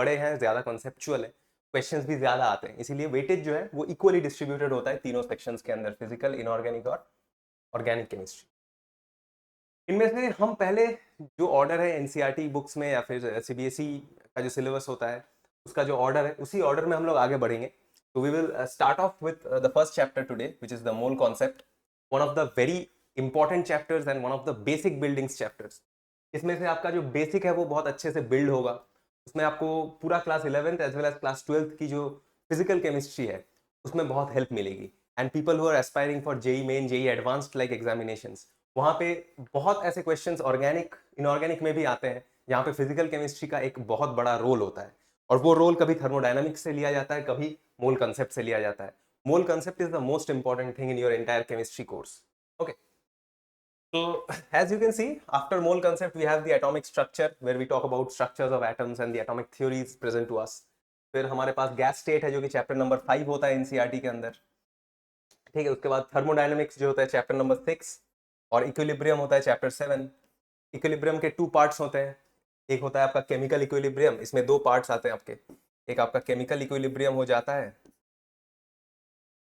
बड़े हैं, ज़्यादा कॉन्सेप्चुअल है, क्वेश्चंस भी ज़्यादा आते हैं, इसीलिए वेटेज जो है वो इक्वली डिस्ट्रीब्यूटेड होता है तीनों सेक्शंस के अंदर, फिजिकल, इनऑर्गेनिक और ऑर्गेनिक केमिस्ट्री। इनमें से हम पहले जो ऑर्डर है एनसीईआरटी बुक्स में या फिर सीबीएसई का जो सिलेबस होता है उसका जो ऑर्डर है उसी ऑर्डर में हम लोग आगे बढ़ेंगे। तो we will start off with the first chapter today which is the mole concept, one of the very important chapters and one of the basic buildings chapters. इसमें से आपका जो बेसिक है वो बहुत अच्छे से बिल्ड होगा। उसमें आपको पूरा class 11th as well as class 12th की जो फिजिकल केमिस्ट्री है उसमें बहुत हेल्प मिलेगी। And people who are aspiring for JEE Main, JEE Advanced like examinations, वहाँ पे बहुत ऐसे क्वेश्चंस ऑर्गेनिक इनऑर्गेनिक में भी आते हैं जहाँ पे फिजिकल केमिस्ट्री का एक बहुत बड़ा रोल होता है। और वो रोल कभी थर्मोडायनामिक्स से लिया जाता है, कभी मोल कंसेप्ट से लिया जाता है। मोल concept is the most important thing in your entire chemistry course. Okay, so as you can see, after mole concept we have the atomic structure where we talk about structures of atoms and the atomic theories present to us. फिर हमारे पास gas state है जो कि chapter number 5 होता है NCERT के अंदर। ठीक है, उसके बाद थर्मोडायनेमिक्स जो होता है चैप्टर नंबर 6 और इक्विलिब्रियम होता है चैप्टर 7। इक्विलिब्रियम के 2 पार्ट्स होते हैं, एक होता है आपका केमिकल इक्विलिब्रियम, इसमें 2 पार्ट्स आते हैं आपके, एक आपका केमिकल इक्विलिब्रियम हो जाता है,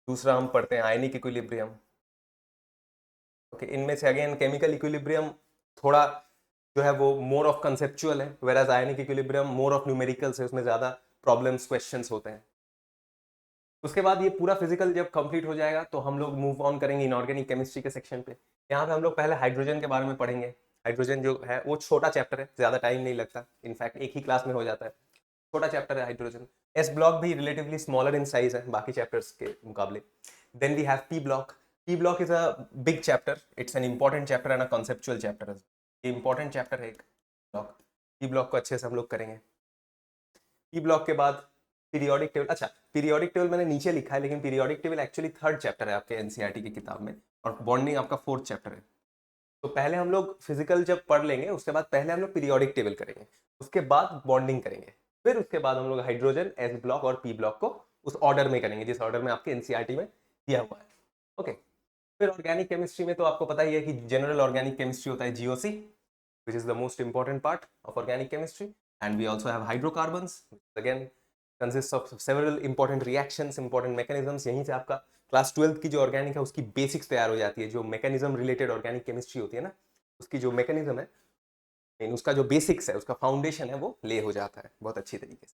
दूसरा हम पढ़ते हैं आयनिक इक्विलिब्रियम। ओके, इनमें से अगेन केमिकल इक्विलिब्रियम थोड़ा जो है वो मोर ऑफ कंसेप्चुअल है, whereas ionic equilibrium more of numericals है, उसमें ज़्यादा प्रॉब्लम्स क्वेश्चंस होते हैं। उसके बाद ये पूरा फिजिकल जब कंप्लीट हो जाएगा तो हम लोग मूव ऑन करेंगे इनऑर्गेनिक केमिस्ट्री के सेक्शन पे। यहाँ पे हम लोग पहले हाइड्रोजन के बारे में पढ़ेंगे। हाइड्रोजन जो है वो छोटा चैप्टर है, ज़्यादा टाइम नहीं लगता, इनफैक्ट एक ही क्लास में हो जाता है, छोटा चैप्टर है हाइड्रोजन। एस ब्लॉक भी रिलेटिवली स्मॉलर इन साइज है बाकी चैप्टर्स के मुकाबले। Then we have P block. P block is a big chapter, it's an important chapter and a conceptual chapter. ये इंपॉर्टेंट चैप्टर है एक ब्लॉक। पी ब्लॉक को अच्छे से हम लोग करेंगे। पी ब्लॉक के बाद पीरियोडिक टेबल। अच्छा, पीरियोडिक टेबल मैंने नीचे लिखा है लेकिन periodic table actually 3rd chapter है आपके एनसीईआरटी की किताब में, और बॉन्डिंग आपका 4th चैप्टर है। तो पहले हम लोग फिजिकल जब पढ़ लेंगे उसके बाद पहले हम लोग पीरियोडिक टेबल करेंगे, उसके बाद बॉन्डिंग करेंगे, फिर उसके बाद हम लोग हाइड्रोजन, एस ब्लॉक और पी ब्लॉक को उस ऑर्डर में करेंगे जिस ऑर्डर में आपके एनसीईआरटी में दिया हुआ है। ओके, फिर ऑर्गेनिक केमिस्ट्री में तो आपको पता ही है कि जनरल ऑर्गेनिक केमिस्ट्री होता है GOC, which is the most important part of organic chemistry, and we also have hydrocarbons, which again consists of several important reactions, important mechanisms। यहीं से आपका क्लास 12th की जो ऑर्गेनिक है उसकी बेसिक्स तैयार हो जाती है, जो मैकेनिज्म रिलेटेड ऑर्गेनिक केमिस्ट्री होती है ना, उसकी जो मैकेनिज्म है, उसका जो बेसिक्स है, उसका फाउंडेशन है, वो ले हो जाता है बहुत अच्छी तरीके से।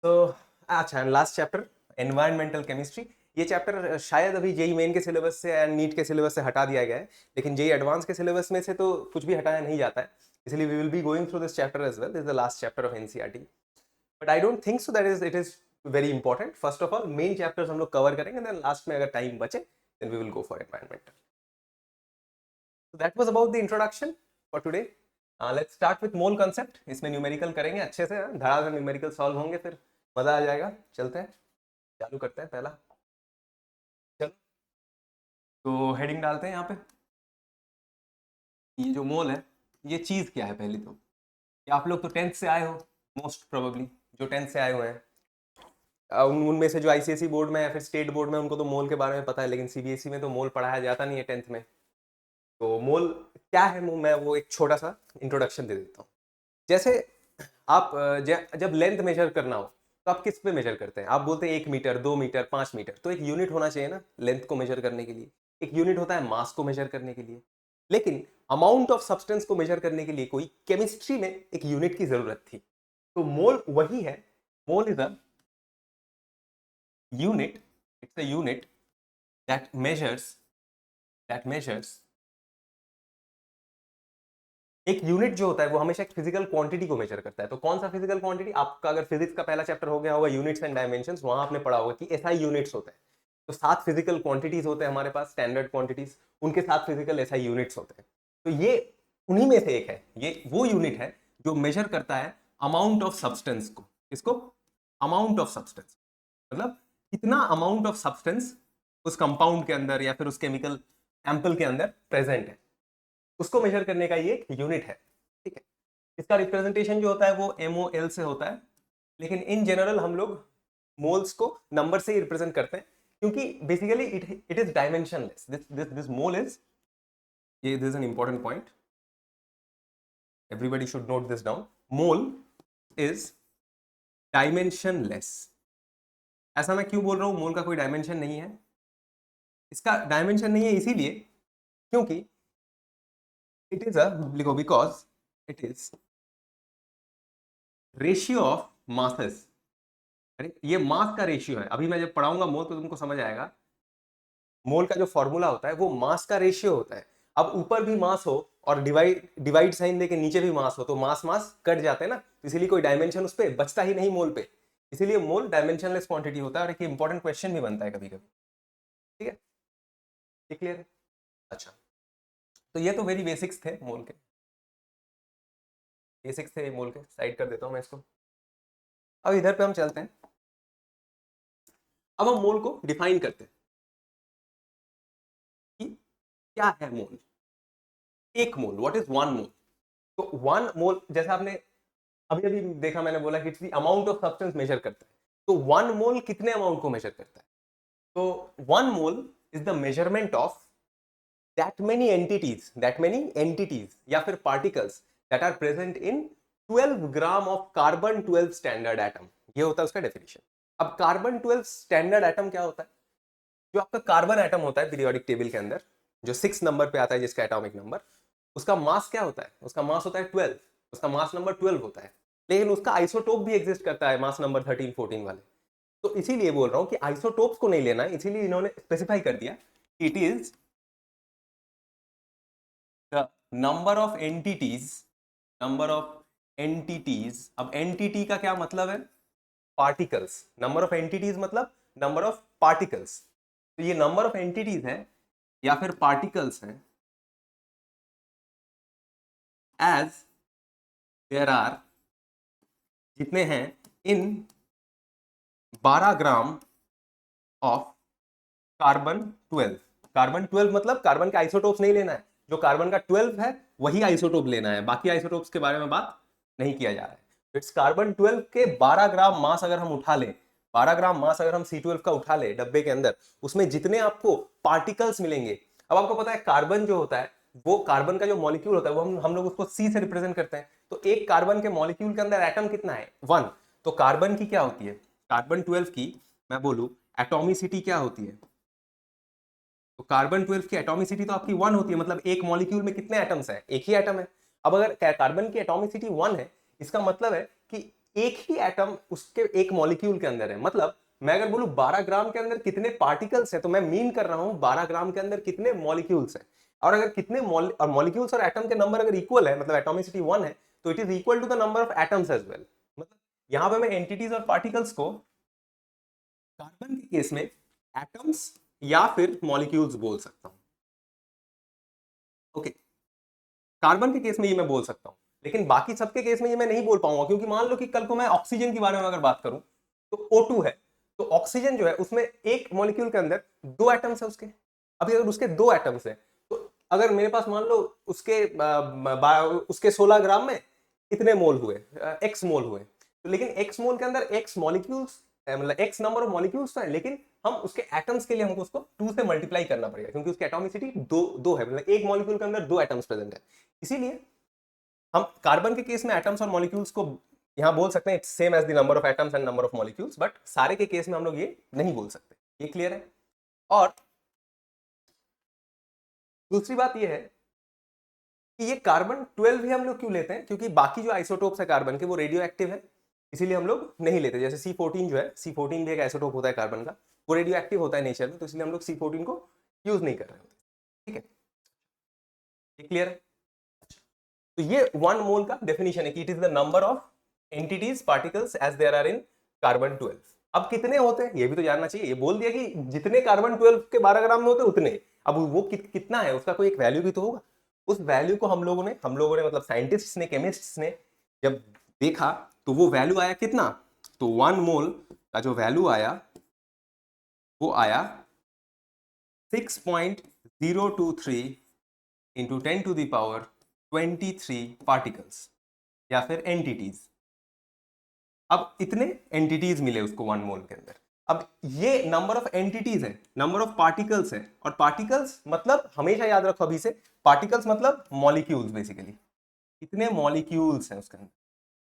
तो अच्छा, लास्ट चैप्टर एनवायरमेंटल केमिस्ट्री। ये चैप्टर शायद अभी जेई मेन के सिलेबस से एंड नीट के सिलेबस से हटा दिया गया है, लेकिन जेई एडवांस के सिलेबस में से तो कुछ भी हटाया नहीं जाता है, इसलिए we will be going through this chapter as well. This is the last chapter of NCERT, but I don't think so that it is very important. First of all main chapters हम लोग cover करेंगे, then last में अगर time बचे then we will go for environmental. So that was about the introduction for today. Let's start with mole concept। इसमें numerical करेंगे अच्छे से, धड़ा से न्यूमेरिकल सॉल्व होंगे, फिर मजा आ जाएगा। चलते हैं, चालू करते हैं पहला। चलो, तो हेडिंग डालते हैं यहाँ पे। ये जो मोल है ये चीज क्या है पहले तो, ये आप लोग तो 10th से आए हो मोस्ट प्रोबेबली, जो 10th से आए हुए हैं उनमें से जो आईसीएसई बोर्ड में या फिर स्टेट बोर्ड में उनको तो मोल के बारे में पता है, लेकिन सीबीएसई में तो मोल पढ़ाया जाता नहीं है 10th में। तो मोल क्या है, मैं वो एक छोटा सा इंट्रोडक्शन दे देता हूँ। जैसे आप जब लेंथ मेजर करना हो तो आप किस पे मेजर करते हैं? आप बोलते हैं 1 मीटर, 2 मीटर, 5 मीटर, तो एक यूनिट होना चाहिए ना लेंथ को मेजर करने के लिए। एक यूनिट होता है मास को मेजर करने के लिए, लेकिन अमाउंट ऑफ सब्सटेंस को मेजर करने के लिए कोई केमिस्ट्री में एक यूनिट की जरूरत थी, तो मोल वही है। Mole is a unit, it's a unit that measures एक यूनिट जो होता है वो हमेशा एक फिजिकल क्वांटिटी को मेजर करता है। तो कौन सा फिजिकल क्वांटिटी? आपका अगर फिजिक्स का पहला चैप्टर हो गया होगा यूनिट्स एंड डायमेंशंस, वहां आपने पढ़ा होगा कि एसआई यूनिट्स होते हैं। तो 7 फिजिकल क्वांटिटीज होते हैं हमारे पास, स्टैंडर्ड क्वांटिटीज, उनके 7 फिजिकल एसआई यूनिट्स होते हैं। तो ये उन्हीं में से एक है, ये वो यूनिट है जो मेजर करता है अमाउंट ऑफ सब्सटेंस को। इसको अमाउंट ऑफ सब्सटेंस मतलब कितना अमाउंट ऑफ सब्सटेंस उस कंपाउंड के अंदर या फिर उस केमिकल सैंपल के अंदर प्रेजेंट है, उसको मेजर करने का ये एक यूनिट है। ठीक है, इसका रिप्रेजेंटेशन जो होता है वो MOL से होता है, लेकिन इन जनरल हम लोग मोल्स को नंबर से ही रिप्रेजेंट करते हैं, क्योंकि basically it is dimensionless. This mole is, ये this is an important point, everybody should note this down। Mole is dimensionless. ऐसा मैं क्यों बोल रहा हूं मोल का कोई डायमेंशन नहीं है? इसका डायमेंशन नहीं है इसीलिए क्योंकि इट इज लिखो because it is ratio of masses. अरे ये मास का रेशियो है। अभी मैं जब पढ़ाऊंगा मोल तो तुमको समझ आएगा। मोल का जो फॉर्मूला होता है वो मास का रेशियो होता है। अब ऊपर भी मास हो और डिवाइड साइन देके नीचे भी मास हो तो मास मास कट जाते हैं ना, तो इसीलिए कोई डायमेंशन उस पर बचता ही नहीं मोल पे। इसीलिए मोल डायमेंशनलेस क्वांटिटी होता है और एक इंपॉर्टेंट क्वेश्चन भी बनता है कभी कभी। ठीक है, ये क्लियर है? अच्छा, तो ये तो वेरी बेसिक्स थे मोल के, बेसिक्स थे मोल के, साइड कर देता हूं मैं इसको। अब इधर पे हम चलते हैं। अब हम मोल को डिफाइन करते हैं कि क्या है मोल। एक मोल, व्हाट इज वन मोल? तो वन मोल जैसा आपने अभी अभी देखा, मैंने बोला कि it's the amount of substance measure करता है। तो वन मोल कितने अमाउंट को मेजर करता है? तो one mole is the measurement of that many entities या फिर particles that are present in 12 gram of carbon 12 standard atom। ये होता है उसका डेफिनेशन। अब कार्बन 12 स्टैंडर्ड एटम क्या होता है? जो आपका कार्बन एटम होता है पीरियोडिक टेबल के अंदर, जो 6 नंबर पे आता है जिसका एटॉमिक नंबर, उसका मास क्या होता है? उसका मास होता है 12, उसका मास नंबर 12 होता है। लेकिन उसका आइसोटोप भी एग्जिस्ट करता है मास नंबर 13 14 वाले। तो इसीलिए बोल रहा हूं कि आइसोटोप्स को नहीं लेना है, इसीलिए इन्होंने स्पेसिफाई कर दिया it is the number of entities, number of entities। अब entity का क्या मतलब है? particles। number of entities मतलब number of particles। तो ये number of entities है या फिर particles हैं as there are, जितने हैं in 12 gram of carbon 12। Carbon 12 मतलब कार्बन का आइसोटोप्स नहीं लेना है, जो कार्बन का 12 है वही आइसोटोप लेना है, बाकी आइसोटोप्स के बारे में बात नहीं किया जा रहा है। इट्स कार्बन 12 के 12 ग्राम मास अगर हम उठा लें, 12 ग्राम मास अगर हम C12 का उठा ले डब्बे के अंदर, उसमें जितने आपको पार्टिकल्स मिलेंगे। अब आपको पता है कार्बन जो होता है, वो कार्बन का जो मॉलिक्यूल होता है वो हम लोग उसको C से रिप्रेजेंट करते हैं। तो एक कार्बन के मॉलिक्यूल के अंदर एटम कितना है? 1। तो कार्बन की क्या होती है? कार्बन 12 की मैं बोलूं एटॉमिसिटी क्या होती है? तो कार्बन 12 की एटॉमिसिटी तो आपकी 1 होती है, मतलब एक मॉलिक्यूल में कितने एटम्स हैं? एक ही एटम है। अब अगर कार्बन की एटॉमिसिटी 1 है, इसका मतलब है कि एक ही एटम उसके एक मॉलिक्यूल के अंदर है। मतलब मैं अगर बोलूं 12 ग्राम के अंदर कितने पार्टिकल्स हैं, तो मैं मीन कर रहा हूं 12 ग्राम के अंदर कितने मॉलिक्यूल्स हैं। और अगर कितने मॉलिक्यूल्स और एटम के नंबर अगर इक्वल है, मतलब एटॉमिसिटी 1 है, तो it is equal to the number of atoms as well. मतलब यहां पे मैं एंटिटीज और पार्टिकल्स को कार्बन के केस में एटम्स या फिर मॉलिक्यूल्स बोल सकता हूं। ओके, कार्बन के केस में ये मैं बोल सकता हूं, लेकिन बाकी सबके केस में ये मैं नहीं बोल पाऊंगा, क्योंकि मान लो कि कल को मैं ऑक्सीजन के बारे में अगर बात करूं तो O2 है, तो ऑक्सीजन जो है उसमें एक मॉलिक्यूल के अंदर 2 एटम्स है उसके। अभी अगर उसके 2 एटम्स है, तो अगर मेरे पास मान लो उसके 16 ग्राम में इतने मोल हुए, एक्स मोल हुए, तो लेकिन एक्स मोल के अंदर एक्स मॉलिक्यूल्स, मतलब एक्स नंबर ऑफ मॉलिक्यूल्स तो है, लेकिन हम उसके एटम्स के लिए हमको उसको 2 से मल्टीप्लाई करना पड़ेगा, क्योंकि उसकी एटॉमिसिटी दो है, मतलब एक मॉलिक्यूल के अंदर 2 एटम्स प्रेजेंट है। इसीलिए हम कार्बन के केस में एटम्स और मॉलिक्यूल्स को यहां बोल सकते हैं it's same as the number of atoms and number of molecules, but सारे के केस में हम लोग ये नहीं बोल सकते। ये क्लियर है? और दूसरी बात ये है कि ये कार्बन 12 ही हम लोग क्यों लेते हैं? क्योंकि बाकी जो आइसोटोप्स है कार्बन के वो रेडियो एक्टिव है, इसीलिए हम लोग नहीं लेते। जैसे C14 जो है, C14 भी एक आइसोटोप होता है कार्बन का, वो रेडियो एक्टिव होता है नेचर में, तो इसलिए हम लोग C14 को यूज नहीं कर रहे होते। ठीक है, ये क्लियर है? तो ये 1 मोल का डेफिनेशन है कि it is the number of entities particles as there are in carbon 12। अब कितने होते हैं ये भी तो जानना चाहिए। ये बोल दिया कि जितने कार्बन 12 के 12 ग्राम में होते हैं उतने। अब वो कितना है उसका कोई एक वैल्यू भी तो होगा। उस वैल्यू को हम लोगों ने मतलब साइंटिस्ट्स ने, केमिस्ट्स ने जब देखा तो वो वैल्यू आया कितना? तो 1 मोल का जो वैल्यू आया वो आया 6.023 into 10 to the power 23 particles या फिर एंटिटीज। अब इतने एंटिटीज मिले उसको 1 मोल के अंदर। अब ये नंबर ऑफ एंटिटीज है, नंबर ऑफ पार्टिकल्स है, और पार्टिकल्स मतलब हमेशा याद रखो अभी से, पार्टिकल्स मतलब मॉलिक्यूल्स बेसिकली। कितने मॉलिक्यूल्स हैं उसके अंदर?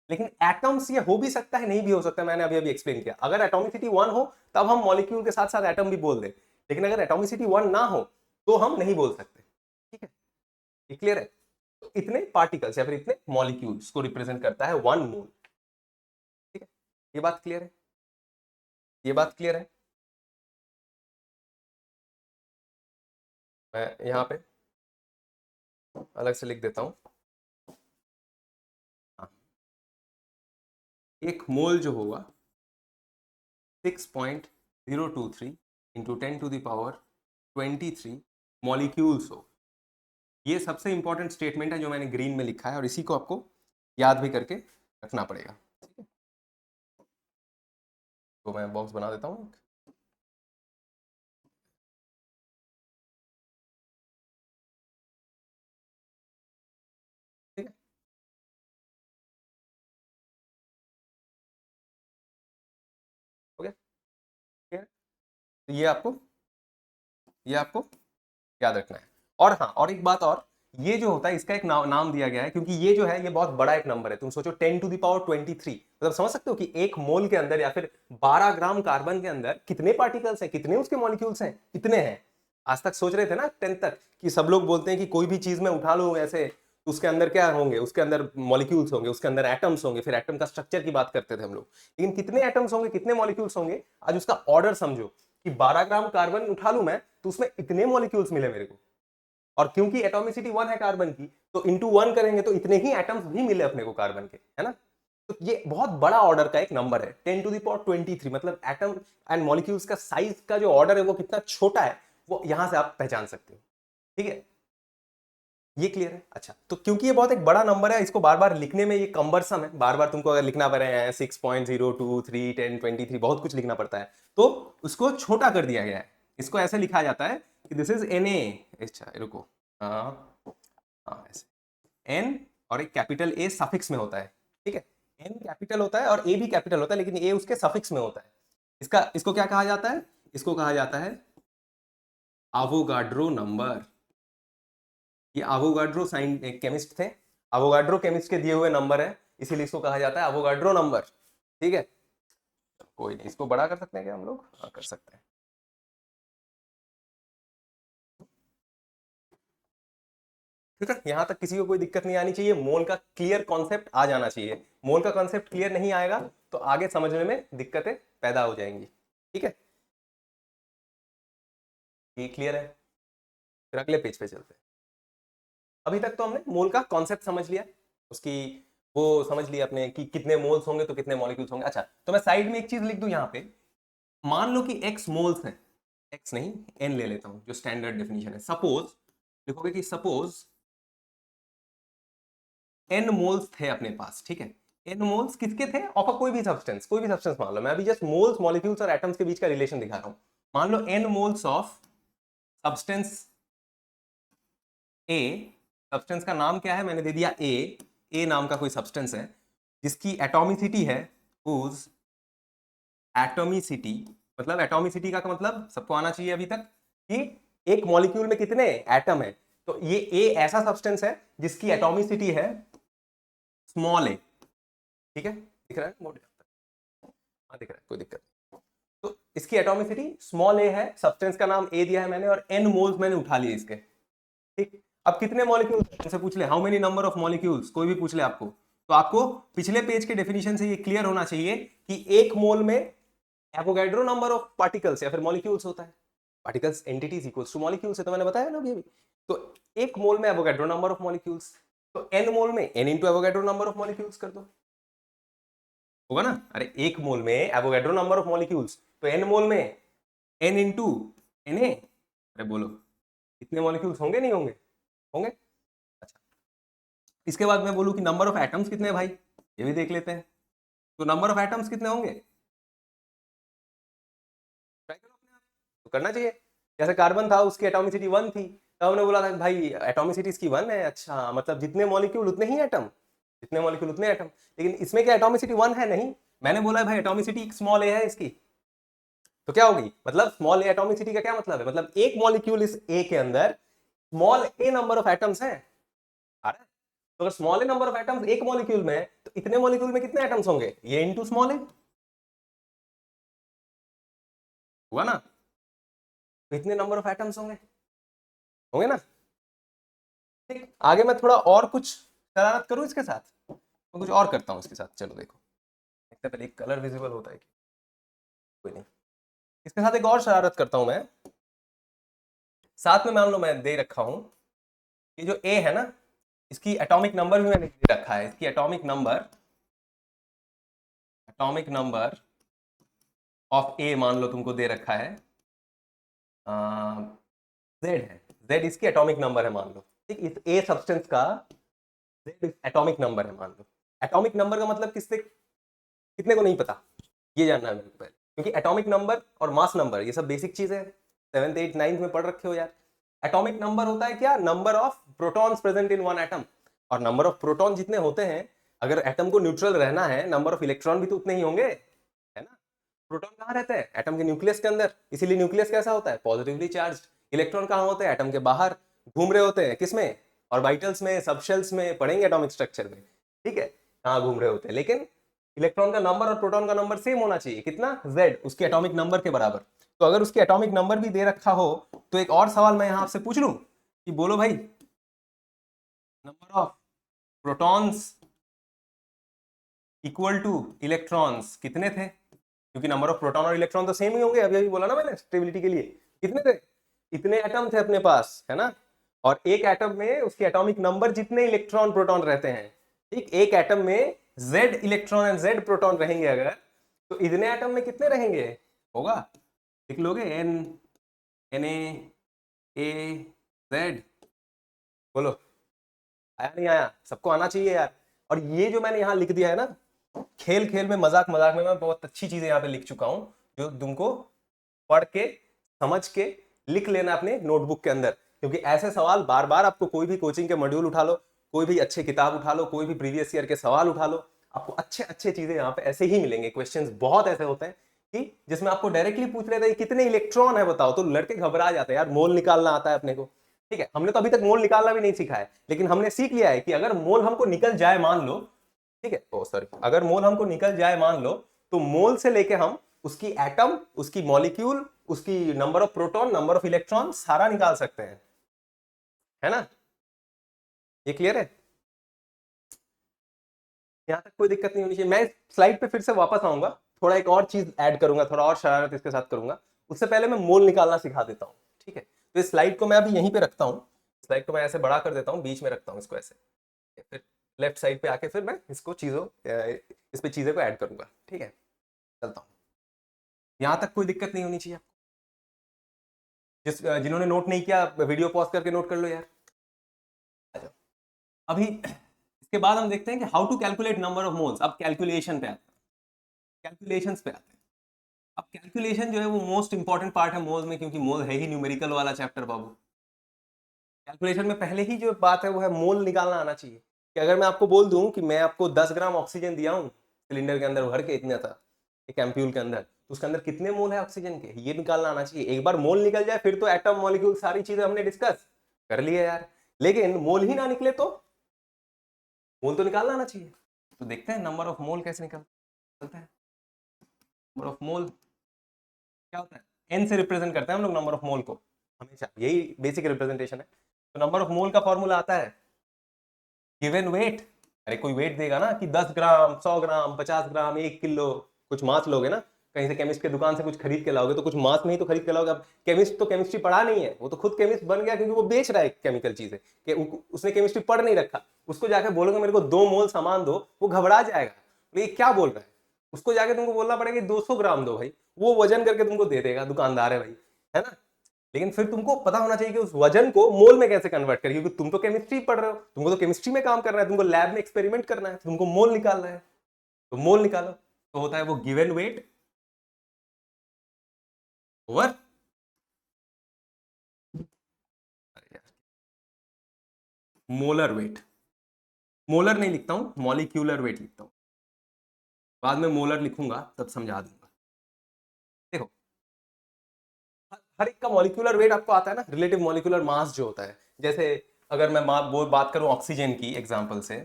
लेकिन एटम्स ये हो भी सकता है, नहीं भी हो सकता, मैंने अभी अभी एक्सप्लेन किया। अगर एटॉमिसिटी 1 हो तब हम मॉलिक्यूल के साथ साथ एटम भी बोल दें, लेकिन अगर एटॉमिसिटी 1 ना हो तो हम नहीं बोल सकते। ठीक है, ये क्लियर है? तो इतने पार्टिकल्स या फिर इतने मॉलिक्यूल्स को रिप्रेजेंट करता है 1 मोल। ठीक है, ये बात क्लियर है? ये बात क्लियर है? मैं यहां पे अलग से लिख देता हूं। हाँ, एक मोल जो होगा 6.023 इंटू 10⁻23 मॉलिक्यूल्स हो। ये सबसे इंपॉर्टेंट स्टेटमेंट है जो मैंने ग्रीन में लिखा है, और इसी को आपको याद भी करके रखना पड़ेगा। ठीक है, तो मैं बॉक्स बना देता हूँ। ठीक है, हो गया? ठीक है, तो ये आपको याद रखना है। और हाँ, और एक बात और, ये जो होता है इसका एक नाम दिया गया है, क्योंकि ये जो है ये बहुत बड़ा एक नंबर है। तुम सोचो 10⁻23, मतलब समझ सकते हो कि एक मोल के अंदर या फिर 12 ग्राम कार्बन के अंदर कितने पार्टिकल्स हैं, कितने उसके मॉलिक्यूल्स हैं, कितने हैं। आज तक सोच रहे थे ना 10th तक कि सब लोग बोलते हैं कि कोई भी चीज में उठा लो ऐसे, तो उसके अंदर क्या होंगे, उसके अंदर मॉलिक्यूल्स होंगे, उसके अंदर एटम्स होंगे, फिर एटम का स्ट्रक्चर की बात करते थे हम लोग। लेकिन कितने एटम्स होंगे, कितने मॉलिक्यूल्स होंगे, आज उसका ऑर्डर समझो कि 12 ग्राम कार्बन उठा लूं मैं तो उसमें इतने मॉलिक्यूल्स मिले मेरे को। और क्योंकि एटॉमिसिटी 1 है कार्बन की, तो इंटू 1 करेंगे तो इतने ही एटम्स भी मिले अपने को कार्बन के, है ना। तो ये बहुत बड़ा ऑर्डर का एक नंबर है 10⁻23, मतलब एटम एंड मॉलिक्यूल्स का साइज का जो ऑर्डर है वो कितना छोटा है, वो यहां से आप पहचान सकते हो। ठीक है, ये क्लियर है? अच्छा, तो क्योंकि ये बहुत एक बड़ा नंबर है, इसको बार बार लिखने में ये कम्बरसम है, बार बार तुमको अगर लिखना पड़ रहा है 6.023 10 23 बहुत कुछ लिखना पड़ता है, तो उसको छोटा कर दिया गया है। इसको ऐसे लिखा जाता है कि दिस इज एन ए। अच्छा रुको, हाँ हाँ, ऐसे एन और एक कैपिटल ए सफिक्स में होता है। ठीक है, एन कैपिटल होता है और ए भी कैपिटल होता है, लेकिन ए उसके सफिक्स में होता है। इसको क्या कहा जाता है? इसको कहा जाता है एवोगाड्रो नंबर। ये एवोगाड्रो साइन एक केमिस्ट थे, एवोगाड्रो केमिस्ट के दिए हुए नंबर है, इसीलिए इसको कहा जाता है एवोगाड्रो नंबर। ठीक है, कोई नहीं, इसको बड़ा कर सकते हैं क्या हम लोग? हाँ, कर सकते हैं। ठीक है, यहां तक किसी को कोई दिक्कत नहीं आनी चाहिए, मोल का क्लियर कॉन्सेप्ट आ जाना चाहिए। मोल का कॉन्सेप्ट क्लियर नहीं आएगा तो आगे समझने में दिक्कतें पैदा हो जाएंगी। ठीक है, ये क्लियर है? फिर अगले पेज पे चलते हैं। अभी तक तो हमने मोल का कॉन्सेप्ट समझ लिया, उसकी वो समझ लिया अपने कि कितने मोल्स होंगे तो कितने मॉलिक्यूल्स होंगे। अच्छा, तो मैं साइड में एक चीज लिख दूं यहाँ पे, मान लो कि x मोल्स हैं, x नहीं n ले लेता हूं जो स्टैंडर्ड डेफिनेशन है। सपोज लिखोगे कि सपोज n मोल्स थे अपने पास। ठीक है, n मोल्स किसके थे? ऑफ कोई भी सब्सटेंस, कोई भी सब्सटेंस मान लो, मैं अभी जस्ट मोल्स मॉलिक्यूल्स और एटम्स के बीच का रिलेशन दिखा रहा हूं। मान लो n moles of substance A, substance का नाम क्या है मैंने दे दिया ए नाम का कोई सब्सटेंस है जिसकी एटॉमिसिटी है whose एटॉमिसिटी, मतलब एटॉमिसिटी का मतलब सबको आना चाहिए अभी तक कि एक मॉलिक्यूल में कितने एटम है। तो ये ए ऐसा सब्सटेंस है जिसकी एटॉमिसिटी है स्मॉल ए। ठीक है, दिख रहा है मोटे? हाँ दिख रहा है, कोई दिक्कत नहीं। तो इसकी एटॉमिसिटी स्मॉल ए है, सब्सटेंस का नाम ए दिया है मैंने, और एन मोल्स मैंने उठा लिए इसके। ठीक, अब कितने मॉलिक्यूल्स से पूछ ले, how many number of molecules, कोई भी पूछ ले आपको, तो आपको पिछले पेज के डेफिनेशन से ये क्लियर होना चाहिए कि एक मोल में एवोगैड्रो नंबर ऑफ पार्टिकल्स या फिर मॉलिक्यूल्स होता है। Particles entities equals two molecules है, तो मैंने बताया ना अभी। तो एक मोल में एवोगैड्रो नंबर ऑफ मॉलिक्यूल्स, तो एन मोल में n into Avogadro number of molecules कर दो, होगा ना। अरे एक मोल में एवोगैड्रो नंबर ऑफ मॉलिक्यूल्स, तो एन मोल में एन इंटू एन ए। अरे बोलो, कितने मॉलिक्यूल्स होंगे, नहीं होंगे? होंगे। अच्छा, इसके बाद मैं बोलूं कि नंबर ऑफ एटम्स कितने हैं भाई, ये भी देख लेते हैं। तो नंबर ऑफ एटम्स कितने होंगे, ट्राई करो अपने आप, तो करना चाहिए। जैसे कार्बन था उसकी एटॉमिसिटी 1 थी, तब हमने बोला था भाई एटॉमिसिटी इसकी 1 है, अच्छा मतलब जितने मॉलिक्यूल उतने ही एटम, जितने मॉलिक्यूल उतने एटम। लेकिन इसमें क्या एटॉमिसिटी 1 है? नहीं, मैंने बोला भाई एटॉमिसिटी स्मॉल ए है इसकी, तो क्या होगी, मतलब स्मॉल ए एटॉमिसिटी का क्या मतलब है, मतलब एक मॉलिक्यूल इस ए के अंदर small A number of atoms है। आ रहा है? तो अगर स्मॉल नंबर ऑफ एटम्स एक मॉलिक्यूल में है तो इतने मॉलिक्यूल में कितने एटम्स होंगे, ये इनटू स्मॉल है, हुआ ना, तो इतने नंबर ऑफ एटम्स होंगे, होंगे ना। ठीक, आगे मैं थोड़ा और कुछ शरारत करूं इसके साथ, मैं कुछ और करता हूं इसके साथ, चलो देखो, देखते पहले एक कलर विजिबल होता है कि कोई नहीं, इसके साथ एक और शरारत करता हूं मैं। साथ में मान लो मैं दे रखा हूं, ये जो ए है ना, इसकी एटॉमिक नंबर भी मैंने दे रखा है, इसकी एटॉमिक नंबर ऑफ ए मान लो तुमको दे रखा है, जेड है, जेड इसकी एटॉमिक नंबर है मान लो, ठीक, इस ए सब्सटेंस का जेड एटॉमिक नंबर है मान लो। एटॉमिक नंबर का मतलब किससे कितने को नहीं पता, ये जानना है मेरे को पहले, क्योंकि एटॉमिक नंबर और मास नंबर ये सब बेसिक चीज है, 7th 8th 9th में पढ़ रखे हो यार। एटॉमिक नंबर होता है क्या, number of protons present in one atom, और नंबर ऑफ प्रोटॉन जितने होते हैं, अगर एटम को न्यूट्रल रहना है, नंबर ऑफ इलेक्ट्रॉन भी तो उतने ही होंगे, है ना। प्रोटॉन कहाँ रहते हैं, एटम के न्यूक्लियस के अंदर, इसीलिए न्यूक्लियस कैसा होता है, पॉजिटिवली चार्ज। इलेक्ट्रॉन कहाँ होते हैं, एटम के बाहर घूम रहे होते हैं, किसमें, ऑर्बिटल्स में, सबशेल्स में, पढ़ेंगे एटॉमिक स्ट्रक्चर में, ठीक है, कहाँ घूम रहे होते हैं। लेकिन इलेक्ट्रॉन का नंबर और प्रोटॉन का नंबर सेम होना चाहिए, कितना, z, उसके एटॉमिक नंबर के बराबर। तो अगर उसके एटॉमिक नंबर भी दे रखा हो तो एक और सवाल मैं यहां आपसे पूछ लूं कि बोलो भाई, number of protons equal two electrons कितने थे, क्योंकि नंबर ऑफ प्रोटॉन और इलेक्ट्रॉन तो सेम ही होंगे, अभी अभी बोला ना मैंने स्टेबिलिटी के लिए, कितने थे, इतने एटम थे अपने पास, है ना। और एक एटम में उसके एटॉमिक नंबर जितने इलेक्ट्रॉन प्रोटॉन रहते हैं, ठीक, एक एटम में z electron and z proton रहेंगे अगर, तो इतने एटम में कितने रहेंगे, होगा, लिख लोगे, Na बोलो, आया नहीं आया, सबको आना चाहिए यार। और ये जो मैंने यहाँ लिख दिया है ना, खेल खेल में, मजाक मजाक में मैं बहुत अच्छी चीजें यहाँ पे लिख चुका हूँ, जो तुमको पढ़ के समझ के लिख लेना अपने नोटबुक के अंदर, क्योंकि ऐसे सवाल बार बार आपको कोई भी कोचिंग के मॉड्यूल उठा लो, कोई भी अच्छे किताब उठा लो, कोई भी प्रीवियस ईयर के सवाल उठा लो, आपको अच्छे अच्छे चीजें यहाँ पे ऐसे ही मिलेंगे। क्वेश्चंस बहुत ऐसे होते हैं कि जिसमें आपको डायरेक्टली पूछ रहे थे कितने इलेक्ट्रॉन है बताओ, तो लड़के घबरा जाते हैं यार, मोल निकालना आता है अपने को, ठीक है, हमने तो अभी तक मोल निकालना भी नहीं सीखा है, लेकिन हमने सीख लिया है कि अगर मोल हमको निकल जाए मान लो, ठीक है, ओ सॉरी, अगर मोल हमको निकल जाए मान लो, तो मोल से लेके हम उसकी एटम, उसकी मॉलिक्यूल, उसकी number of proton, number of electron सारा निकाल सकते हैं, है ना, ये क्लियर है, यहां तक कोई दिक्कत नहीं होनी चाहिए। मैं स्लाइड पे फिर से वापस आऊंगा, थोड़ा एक और चीज ऐड करूंगा, थोड़ा और शरारत इसके साथ करूंगा, उससे पहले मैं मोल निकालना सिखा देता हूं, ठीक है। तो इस स्लाइड को मैं अभी यहीं पे रखता हूं, स्लाइड को मैं ऐसे बड़ा कर देता हूं, बीच में रखता हूं इसको ऐसे, फिर लेफ्ट साइड पे आके फिर मैं इसको इस पे चीजें को ऐड करूंगा, ठीक है, चलता हूं। यहां तक कोई दिक्कत नहीं होनी चाहिए। जिन्होंने नोट नहीं किया वीडियो पॉज करके नोट कर लो यार। अच्छा, अभी इसके बाद हम देखते हैं कि how to calculate number of moles. अब कैलकुलेशन पे आते हैं, कैलकुलेशंस पे आते हैं। अब कैलकुलेशन जो है वो मोस्ट इंपॉर्टेंट पार्ट है मोल्स में, क्योंकि मोल है ही न्यूमेरिकल वाला चैप्टर बाबू। कैलकुलेशन में पहले ही जो बात है वो है मोल निकालना आना चाहिए, कि अगर मैं आपको बोल दूं कि मैं आपको 10 ग्राम ऑक्सीजन दिया हूं सिलेंडर के अंदर भर के, इतना था एक एम्प्यूल के अंदर, तो उसके अंदर कितने मोल है ऑक्सीजन के, ये निकालना आना चाहिए। एक बार मोल निकल जाए फिर तो एटम मॉलिक्यूल सारी चीजें हमने डिस्कस कर लिया यार, लेकिन मोल ही ना निकले तो मोल तो निकालना आना चाहिए। तो देखते हैं नंबर ऑफ मोल कैसे निकलता है। नंबर ऑफ मोल क्या होता है, एन से रिप्रेजेंट करते हैं हम लोग नंबर ऑफ मोल को, हमेशा यही बेसिक रिप्रेजेंटेशन है। तो नंबर ऑफ मोल का फॉर्मूला आता है गिवन वेट, अरे कोई वेट देगा ना कि 10 ग्राम 100 ग्राम 50 ग्राम 1 किलो, कुछ मास लोगे ना, कहीं से केमिस्ट के दुकान से कुछ खरीद के लाओगे तो कुछ मास में ही तो खरीद के लाओगे। अब केमिस्ट तो केमिस्ट्री पढ़ा नहीं है, वो तो खुद केमिस्ट बन गया क्योंकि वो बेच रहा है केमिकल चीजें, कि उसने केमिस्ट्री पढ़ नहीं रखा। उसको जाके बोलोगे मेरे को 2 मोल सामान दो, वो घबरा जाएगा, ये क्या बोल रहा है। उसको जाके तुमको बोलना पड़ेगा 200 ग्राम दो भाई, वो वजन करके तुमको दे देगा, दुकानदार है भाई, है ना। लेकिन फिर तुमको पता होना चाहिए कि उस वजन को मोल में कैसे कन्वर्ट करें, क्योंकि तुम तो केमिस्ट्री पढ़ रहे हो, तुमको तो केमिस्ट्री में काम करना है, तुमको लैब में एक्सपेरिमेंट करना है, तुमको मोल निकालना है, तो मोल निकालो। तो होता है वो given weight over, molar weight. Molar नहीं लिखता हूं, मॉलिक्यूलर वेट लिखता हूं, बाद में मोलर लिखूंगा तब समझा दूंगा। देखो हर एक का मॉलिक्यूलर वेट आपको आता है ना, रिलेटिव मॉलिक्यूलर मास जो होता है, जैसे अगर मैं वो बात करूं ऑक्सीजन की एग्जांपल से,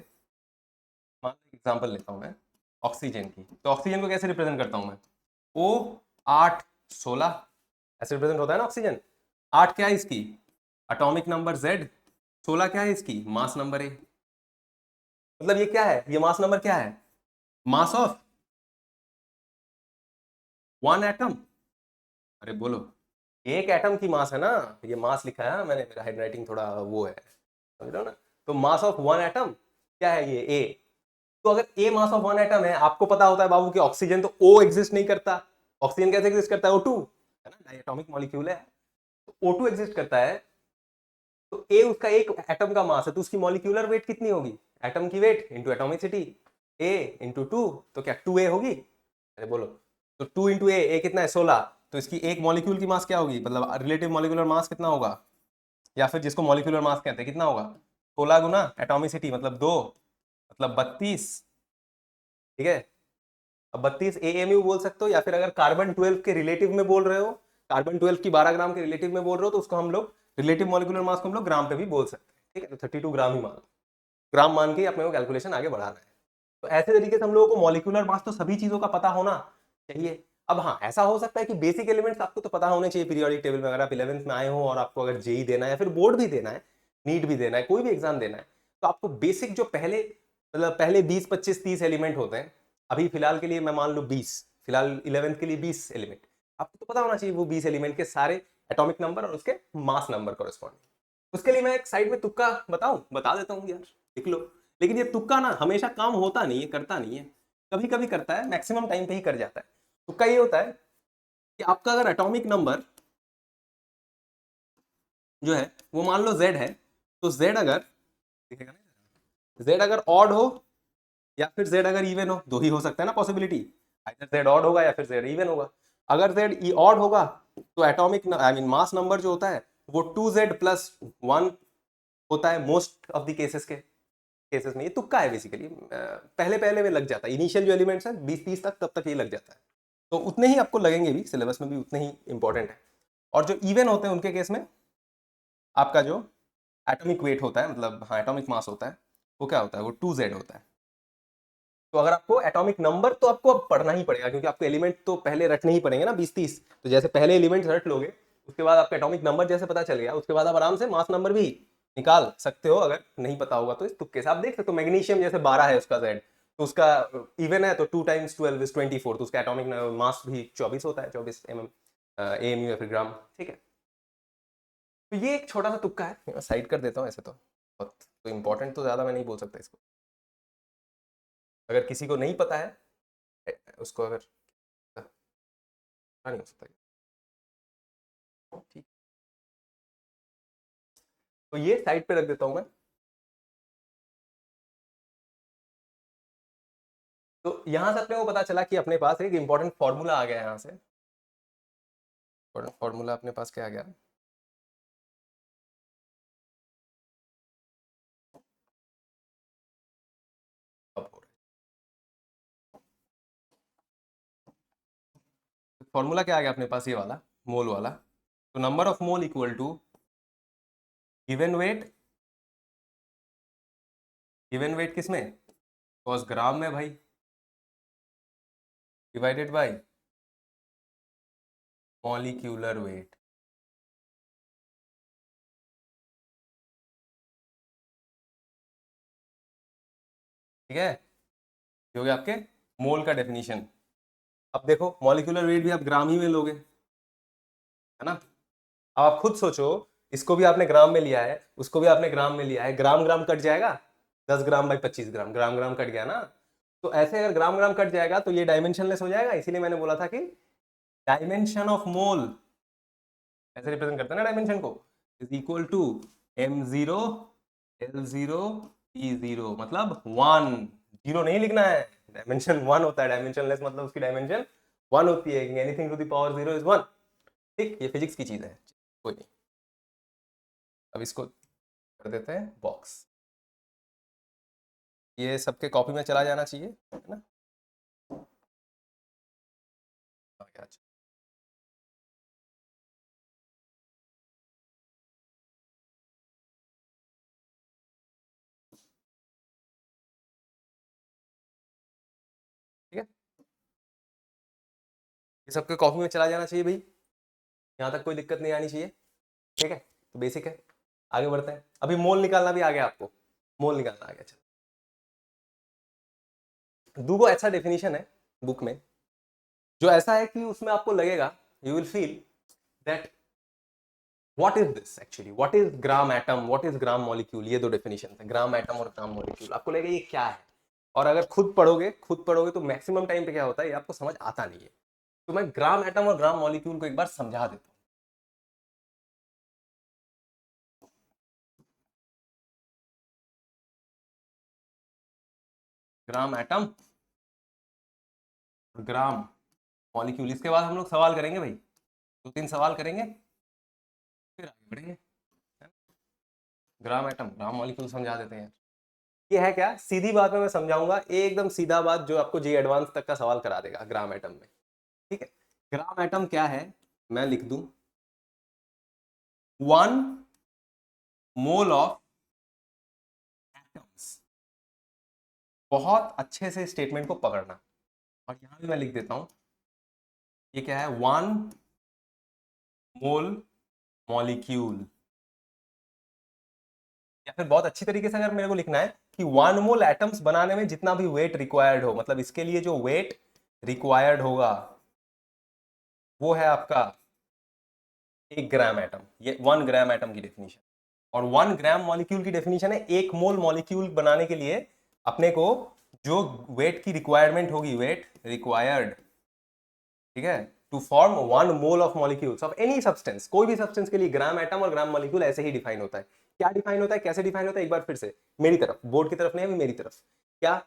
मान एग्जांपल लेता हूं मैं ऑक्सीजन की, तो ऑक्सीजन को कैसे रिप्रेजेंट करता हूं मैं? O8 16 ऐसे रिप्रेजेंट होता है ना ऑक्सीजन। 8 क्या है इसकी एटॉमिक नंबर Z, 16 क्या है इसकी मास नंबर A। मतलब ये क्या है, ये मास नंबर क्या है, मास ऑफ वन एटम। अरे बोलो, एक एटम की मास है ना, ये मास लिखा है मैंने, मेरा हैंडराइटिंग थोड़ा वो है, समझ रहे हो ना। तो मास ऑफ वन एटम क्या है, ये ए। तो अगर ए मास ऑफ वन एटम है, आपको पता होता है बाबू कि ऑक्सीजन तो ओ एग्जिस्ट नहीं करता, ऑक्सीजन कैसे एग्जिस्ट करता है, O2 है ना, डायटोमिक मॉलिक्यूल है, तो O2 एग्जिस्ट करता है। तो ए उसका एक एटम का मास है, तो उसकी मॉलिक्यूलर वेट कितनी होगी, एटम की वेट इंटू एटोमिसिटी, ए इंटू टू, तो क्या 2A होगी। अरे बोलो, तो 2 इंटू ए कितना है 16, तो इसकी एक मॉलिक्यूल की मास क्या होगी, मतलब रिलेटिव मॉलिक्यूलर मास कितना होगा, या फिर जिसको मॉलिक्यूलर मास कहते हैं कितना होगा, 16 गुना एटोमिसिटी मतलब 2, मतलब 32। ठीक है, अब 32 AMU बोल सकते हो, या फिर अगर कार्बन 12 के रिलेटिव में बोल रहे हो, कार्बन 12 की 12 ग्राम के रिलेटिव में बोल रहे हो, तो उसको हम लोग रिलेटिव मॉलिक्यूलर मास को हम लोग ग्राम पे भी बोल सकते हैं। ठीक है, तो 32 ग्राम ही मान लो, ग्राम मान के अपने को कैलकुलेशन आगे बढ़ाना है। तो ऐसे तरीके से हम लोगों को मॉलिक्यूलर मास तो सभी चीजों का पता होना चाहिए। अब हाँ, ऐसा हो सकता है कि बेसिक एलिमेंट्स आपको तो पता होने चाहिए पीरियोडिक टेबल में, अगर आप 11th में आए हो और आपको अगर जेई देना है या फिर बोर्ड भी देना है, नीट भी देना है, कोई भी एग्जाम देना है, तो आपको बेसिक जो पहले मतलब पहले 20 25 30 एलिमेंट होते हैं, अभी फिलहाल के लिए मैं मान लो 20, फिलहाल 11th के लिए 20 एलिमेंट, आपको तो पता होना चाहिए वो 20 एलिमेंट के सारे एटॉमिक नंबर और उसके मास नंबर कॉरेस्पॉन्डिंग। उसके लिए मैं एक साइड में तुक्का बता देता हूँ यार, लिख लो। लेकिन ये तुक्का ना हमेशा काम होता नहीं है, करता नहीं है, कभी कभी करता है, मैक्सिमम टाइम पे ही कर जाता है। तुक्का ये होता है कि आपका अगर एटॉमिक नंबर जो है वो मान लो Z है, तो Z अगर दिखेगा ना, Z अगर ऑड हो या फिर Z अगर इवन हो, दो ही हो सकता है ना पॉसिबिलिटी, आइदर Z ऑड होगा या फिर Z इवन होगा। अगर Z ऑड होगा तो atomic I mean mass number जो होता है वो 2Z+1 होता है मोस्ट ऑफ द केसेस में। ये तुक्का है बेसिकली, पहले पहले में लग जाता है, इनिशियल जो एलिमेंट्स है 20 30 तक, तब तक ये लग जाता है, तो उतने ही आपको लगेंगे भी, सिलेबस में भी उतने ही इंपॉर्टेंट है। और जो इवन होते हैं उनके केस में आपका जो एटॉमिक वेट होता है, मतलब हाँ एटॉमिक मास होता है, वो क्या होता है, वो 2Z होता है। तो अगर आपको एटॉमिक नंबर तो आपको अब पढ़ना ही पड़ेगा, क्योंकि आपको एलिमेंट तो पहले रटने ही पड़ेंगे ना 20 30, तो जैसे पहले एलिमेंट रट लोगे, उसके बाद आपका एटॉमिक नंबर जैसे पता चल गया, उसके बाद आप आराम से मास नंबर भी निकाल सकते हो। अगर नहीं पता होगा तो इस तुक्के से आप देख सकते हो, मैग्नीशियम जैसे 12 है उसका Z, तो उसका इवन है तो 2 × 12 = 24, तो उसका एटॉमिक मास भी 24 होता है, 24 AMU या फिर ग्राम। ठीक है, तो ये एक छोटा सा तुक्का है, साइड कर देता हूँ। ऐसे तो बहुत तो इंपॉर्टेंट तो ज्यादा मैं नहीं बोल सकता इसको, अगर किसी को नहीं पता है उसको अगर नहीं हो सकता। ठीक, तो ये साइड पे रख देता हूं मैं। तो यहां से अपने को पता चला कि अपने पास एक इंपॉर्टेंट फॉर्मूला आ गया, यहां से फॉर्मूला अपने पास क्या आ गया, अब हो रहा है फॉर्मूला क्या आ गया अपने पास, ये वाला मोल वाला। तो number of mole equal to given weight, given weight किसमें, कॉस ग्राम में भाई, डिवाइडेड बाय मॉलिक्यूलर वेट। ठीक है, ये हो गया आपके मोल का डेफिनेशन। अब देखो मॉलिक्यूलर वेट भी आप ग्राम ही में लोगे, है ना। अब आप खुद सोचो, इसको भी आपने ग्राम में लिया है, उसको भी आपने ग्राम में लिया है, ग्राम ग्राम कट जाएगा, 10 gram by 25 gram, gram gram cut गया ना। तो ऐसे अगर ग्राम ग्राम कट जाएगा तो ये डायमेंशनलेस हो जाएगा, इसीलिए मैंने बोला था कि डायमेंशन ऑफ मोल ऐसे रिप्रेजेंट करते हैं ना डायमेंशन को, is equal to M0 L0 T0, मतलब 1, जीरो नहीं लिखना है, डायमेंशन 1 होता है, डायमेंशनलेस मतलब उसकी डायमेंशन 1 होती है, anything to the power 0 is 1। ठीक, ये फिजिक्स की चीज है, कोई नहीं। अब इसको कर देते हैं बॉक्स, ये सबके कॉपी में चला जाना चाहिए, है ना। आ गया। सबके कॉफी में चला जाना चाहिए भाई, यहाँ तक कोई दिक्कत नहीं आनी चाहिए, ठीक है। तो बेसिक है, आगे बढ़ते हैं। अभी मोल निकालना भी आ गया आपको, मोल निकालना आ गया। चलो, दूगो ऐसा डेफिनेशन है बुक में जो ऐसा है कि उसमें आपको लगेगा, you will feel that what is this actually, what is gram atom, what is gram molecule. ये दो डेफिनेशन है, ग्राम एटम और ग्राम मॉलिक्यूल। आपको लगेगा ये क्या है, और अगर खुद पढ़ोगे तो मैक्सिमम टाइम पे क्या होता है, ये आपको समझ आता नहीं है। तो मैं ग्राम एटम और ग्राम मॉलिक्यूल को एक बार समझा देता हूँ। ग्राम एटम, ग्राम मॉलिक्यूल, इसके बाद हम लोग सवाल करेंगे भाई, 2-3 सवाल करेंगे, फिर आगे बढ़ेंगे। ग्राम एटम ग्राम मॉलिक्यूल समझा देते हैं। ये है क्या, सीधी बात में मैं समझाऊंगा, एकदम सीधा बात जो आपको जी एडवांस तक का सवाल करा देगा ग्राम एटम में, ठीक है। ग्राम एटम क्या है, मैं लिख दूं 1 मोल ऑफ एटम्स। बहुत अच्छे से स्टेटमेंट को पकड़ना, और यहां भी मैं लिख देता हूं, ये क्या है 1 मोल मॉलिक्यूल। या फिर बहुत अच्छी तरीके से अगर मेरे को लिखना है कि 1 मोल एटम्स बनाने में जितना भी वेट रिक्वायर्ड हो, मतलब इसके लिए जो वेट रिक्वायर्ड होगा वो है आपका 1 ग्राम एटम। ये 1 ग्राम एटम की डेफिनेशन, और 1 ग्राम मॉलिक्यूल की डेफिनेशन है 1 मोल मॉलिक्यूल बनाने के लिए अपने को जो वेट की रिक्वायरमेंट होगी, वेट रिक्वायर्ड, ठीक है, to form 1 mole of molecules of any substance. कोई भी सब्सटेंस के लिए ग्राम एटम और ग्राम मॉलिक्यूल ऐसे ही डिफाइन होता है। क्या डिफाइन होता है, कैसे डिफाइन होता है, एक बार फिर से मेरी तरफ, बोर्ड की तरफ नहीं, अभी मेरी तरफ। क्या,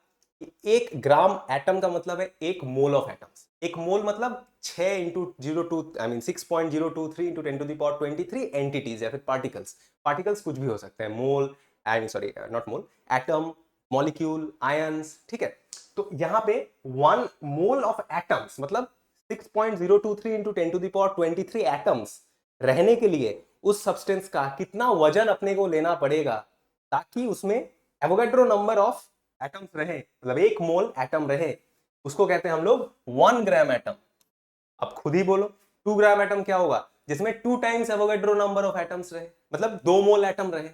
1 ग्राम एटम का मतलब है 1 मोल ऑफ एटम्स। 1 मोल मतलब 6 into 02 I mean 6.023 into 10⁻23 entities या फिर पार्टिकल्स। पार्टिकल्स कुछ भी हो सकते हैं, mole, I mean sorry not mole, atom, molecule, ions, ठीक है। तो यहां पे 1 मोल ऑफ एटम्स मतलब 6.023 इंटू 10⁻23 एटम्स रहने के लिए उस सब्सटेंस का कितना वजन अपने को लेना पड़ेगा ताकि उसमें एवोगैड्रो नंबर ऑफ एटम्स रहे, मतलब 1 मोल एटम रहे, उसको कहते हैं हम लोग 1 ग्राम एटम। अब खुद ही बोलो 2 ग्राम एटम क्या होगा, जिसमें 2 times Avogadro number of atoms रहे, मतलब 2 मोल एटम रहे।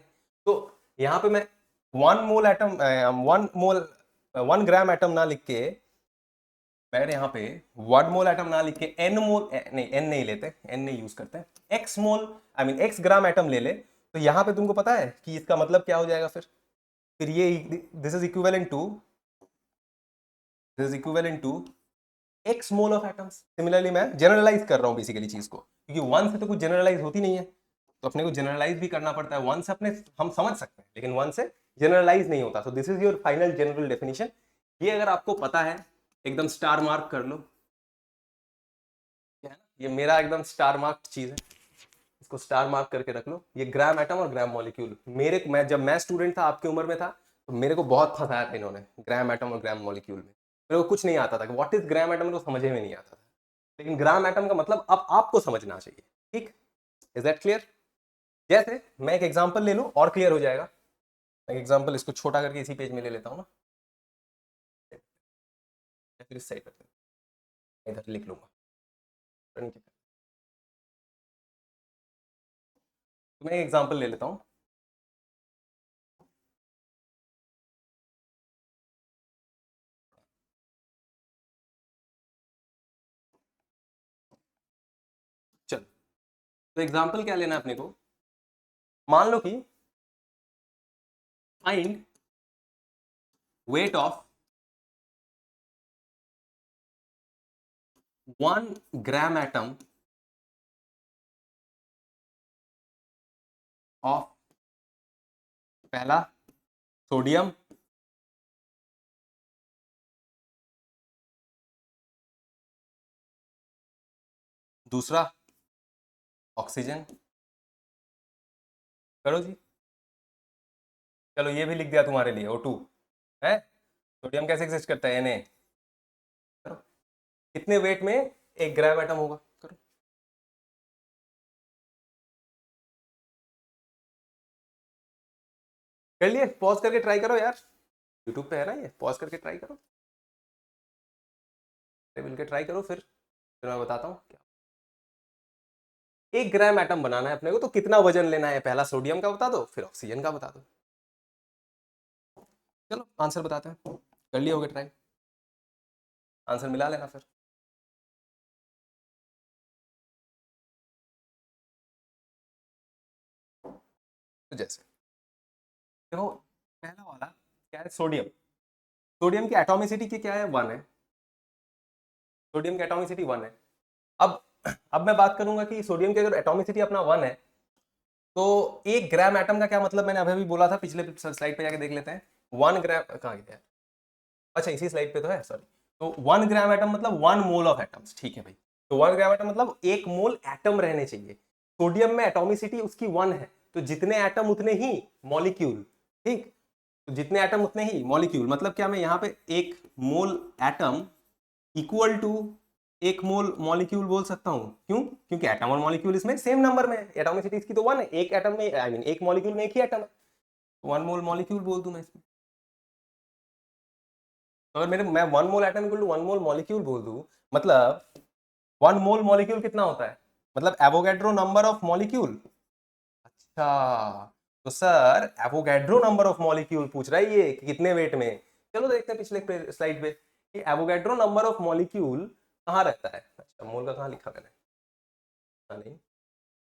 तो यहां पे मैं 1 मोल एटम 1 ग्राम एटम ना लिख के, मैं यहाँ पे 1 मोल एटम ना लिख के एन मोल, नहीं एन नहीं लेते, एन नहीं यूज करते, x mole I mean x gram atom ले ले, तो यहाँ पे तुमको पता है कि इसका मतलब क्या हो जाएगा फिर ये this is equivalent to, this is equivalent to x mole of atoms. Similarly मैं जनरलाइज कर रहा हूँ बेसिकली चीज को, क्योंकि 1 से तो कुछ जनरलाइज होती नहीं है, तो अपने को जनरलाइज भी करना पड़ता है। 1 से अपने हम समझ सकते हैं, लेकिन 1 से जनरलाइज नहीं होता। So this is your final general definition. ये अगर आपको पता है एकदम स्टार मार्क कर लो, क्या है ना, ये मेरा एकदम स्टार मार्क चीज है, इसको स्टार मार्क करके रख लो। ये ग्राम एटम और ग्राम मॉलिक्यूल, जब मैं स्टूडेंट था आपकी उम्र में था, तो मेरे को बहुत फंसाया था इन्होंने ग्राम एटम और ग्राम मॉलिक्यूल में। मेरे को कुछ नहीं आता था कि व्हाट इज ग्राम एटम, को समझ में नहीं आता था, लेकिन ग्राम एटम का मतलब अब आपको समझना चाहिए, ठीक। Is that clear. जैसे मैं एक एग्जांपल ले लूं और क्लियर हो जाएगा। एक एग्जांपल इसको छोटा करके इसी पेज में ले लेता हूं ना, या फिर इस साइड पर इधर लिख लूंगा। तो मैं एक एग्जांपल ले लेता हूं। चल, तो एग्जांपल क्या लेना है अपने को, मान लो कि find weight of 1 gram atom of पहला सोडियम, दूसरा ऑक्सीजन। करो जी, चलो ये भी लिख दिया तुम्हारे लिए O2 है। सोडियम कैसे एग्जिस्ट करता है, Na। करो, कितने वेट में 1 ग्राम एटम होगा, करो। कर लिए, पॉज करके ट्राई करो यार, यूट्यूब पे है ना ये, पॉज करके ट्राई करो, मिलकर ट्राई करो फिर। फिर मैं बताता हूँ क्या। 1 ग्राम एटम बनाना है अपने को, तो कितना वजन लेना है, पहला सोडियम का बता दो, फिर ऑक्सीजन का बता दो। चलो आंसर बताते हैं, कर लिए होगे ट्राई, आंसर मिला लेना फिर। तो जैसे देखो, पहला वाला क्या है, सोडियम। सोडियम की एटॉमिसिटी की क्या है, 1 है। सोडियम की एटॉमिसिटी 1 है। अब अब मैं बात करूंगा कि सोडियम की अगर एटॉमिसिटी अपना 1 है, तो 1 ग्राम एटम का क्या मतलब, मैंने अभी भी बोला था, पिछले स्लाइड पे जाके देख लेते हैं। 1 ग्राम कहाँ गया, अच्छा इसी स्लाइड पे तो है, सॉरी। तो 1 ग्राम एटम मतलब 1 मोल ऑफ एटम्स, ठीक है भाई। तो 1 ग्राम एटम मतलब 1 मोल एटम रहने चाहिए। सोडियम में एटॉमिसिटी उसकी 1 है, तो जितने एटम उतने ही मॉलिक्यूल, ठीक। तो जितने एटम उतने ही मॉलिक्यूल, मतलब क्या, मैं यहाँ पे 1 mole atom equal to 1 mole molecule बोल सकता हूँ। क्यों? क्योंकि एटम और मॉलिक्यूल इसमें सेम नंबर में है, एटॉमिसिटी इसकी तो 1 है, एक एटम में आई मीन एक मॉलिक्यूल में एक ही एटम है, 1 मोल मॉलिक्यूल बोल दूं मैं इसमें। तो अगर मेरे मैं 1 mole atom equal to 1 mole molecule बोल दूं, मतलब 1 मोल मॉलिक्यूल कितना होता है, मतलब एवोगैड्रो नंबर ऑफ मॉलिक्यूल। अच्छा, तो sir Avogadro number of molecule पूछ रहा है ये कि कितने वेट में। चलो देखते हैं पिछले स्लाइड पे कि एवोगैड्रो नंबर ऑफ मॉलिक्यूल कहाँ रहता है। अच्छा, मोल का कहाँ लिखा मैंने, नहीं,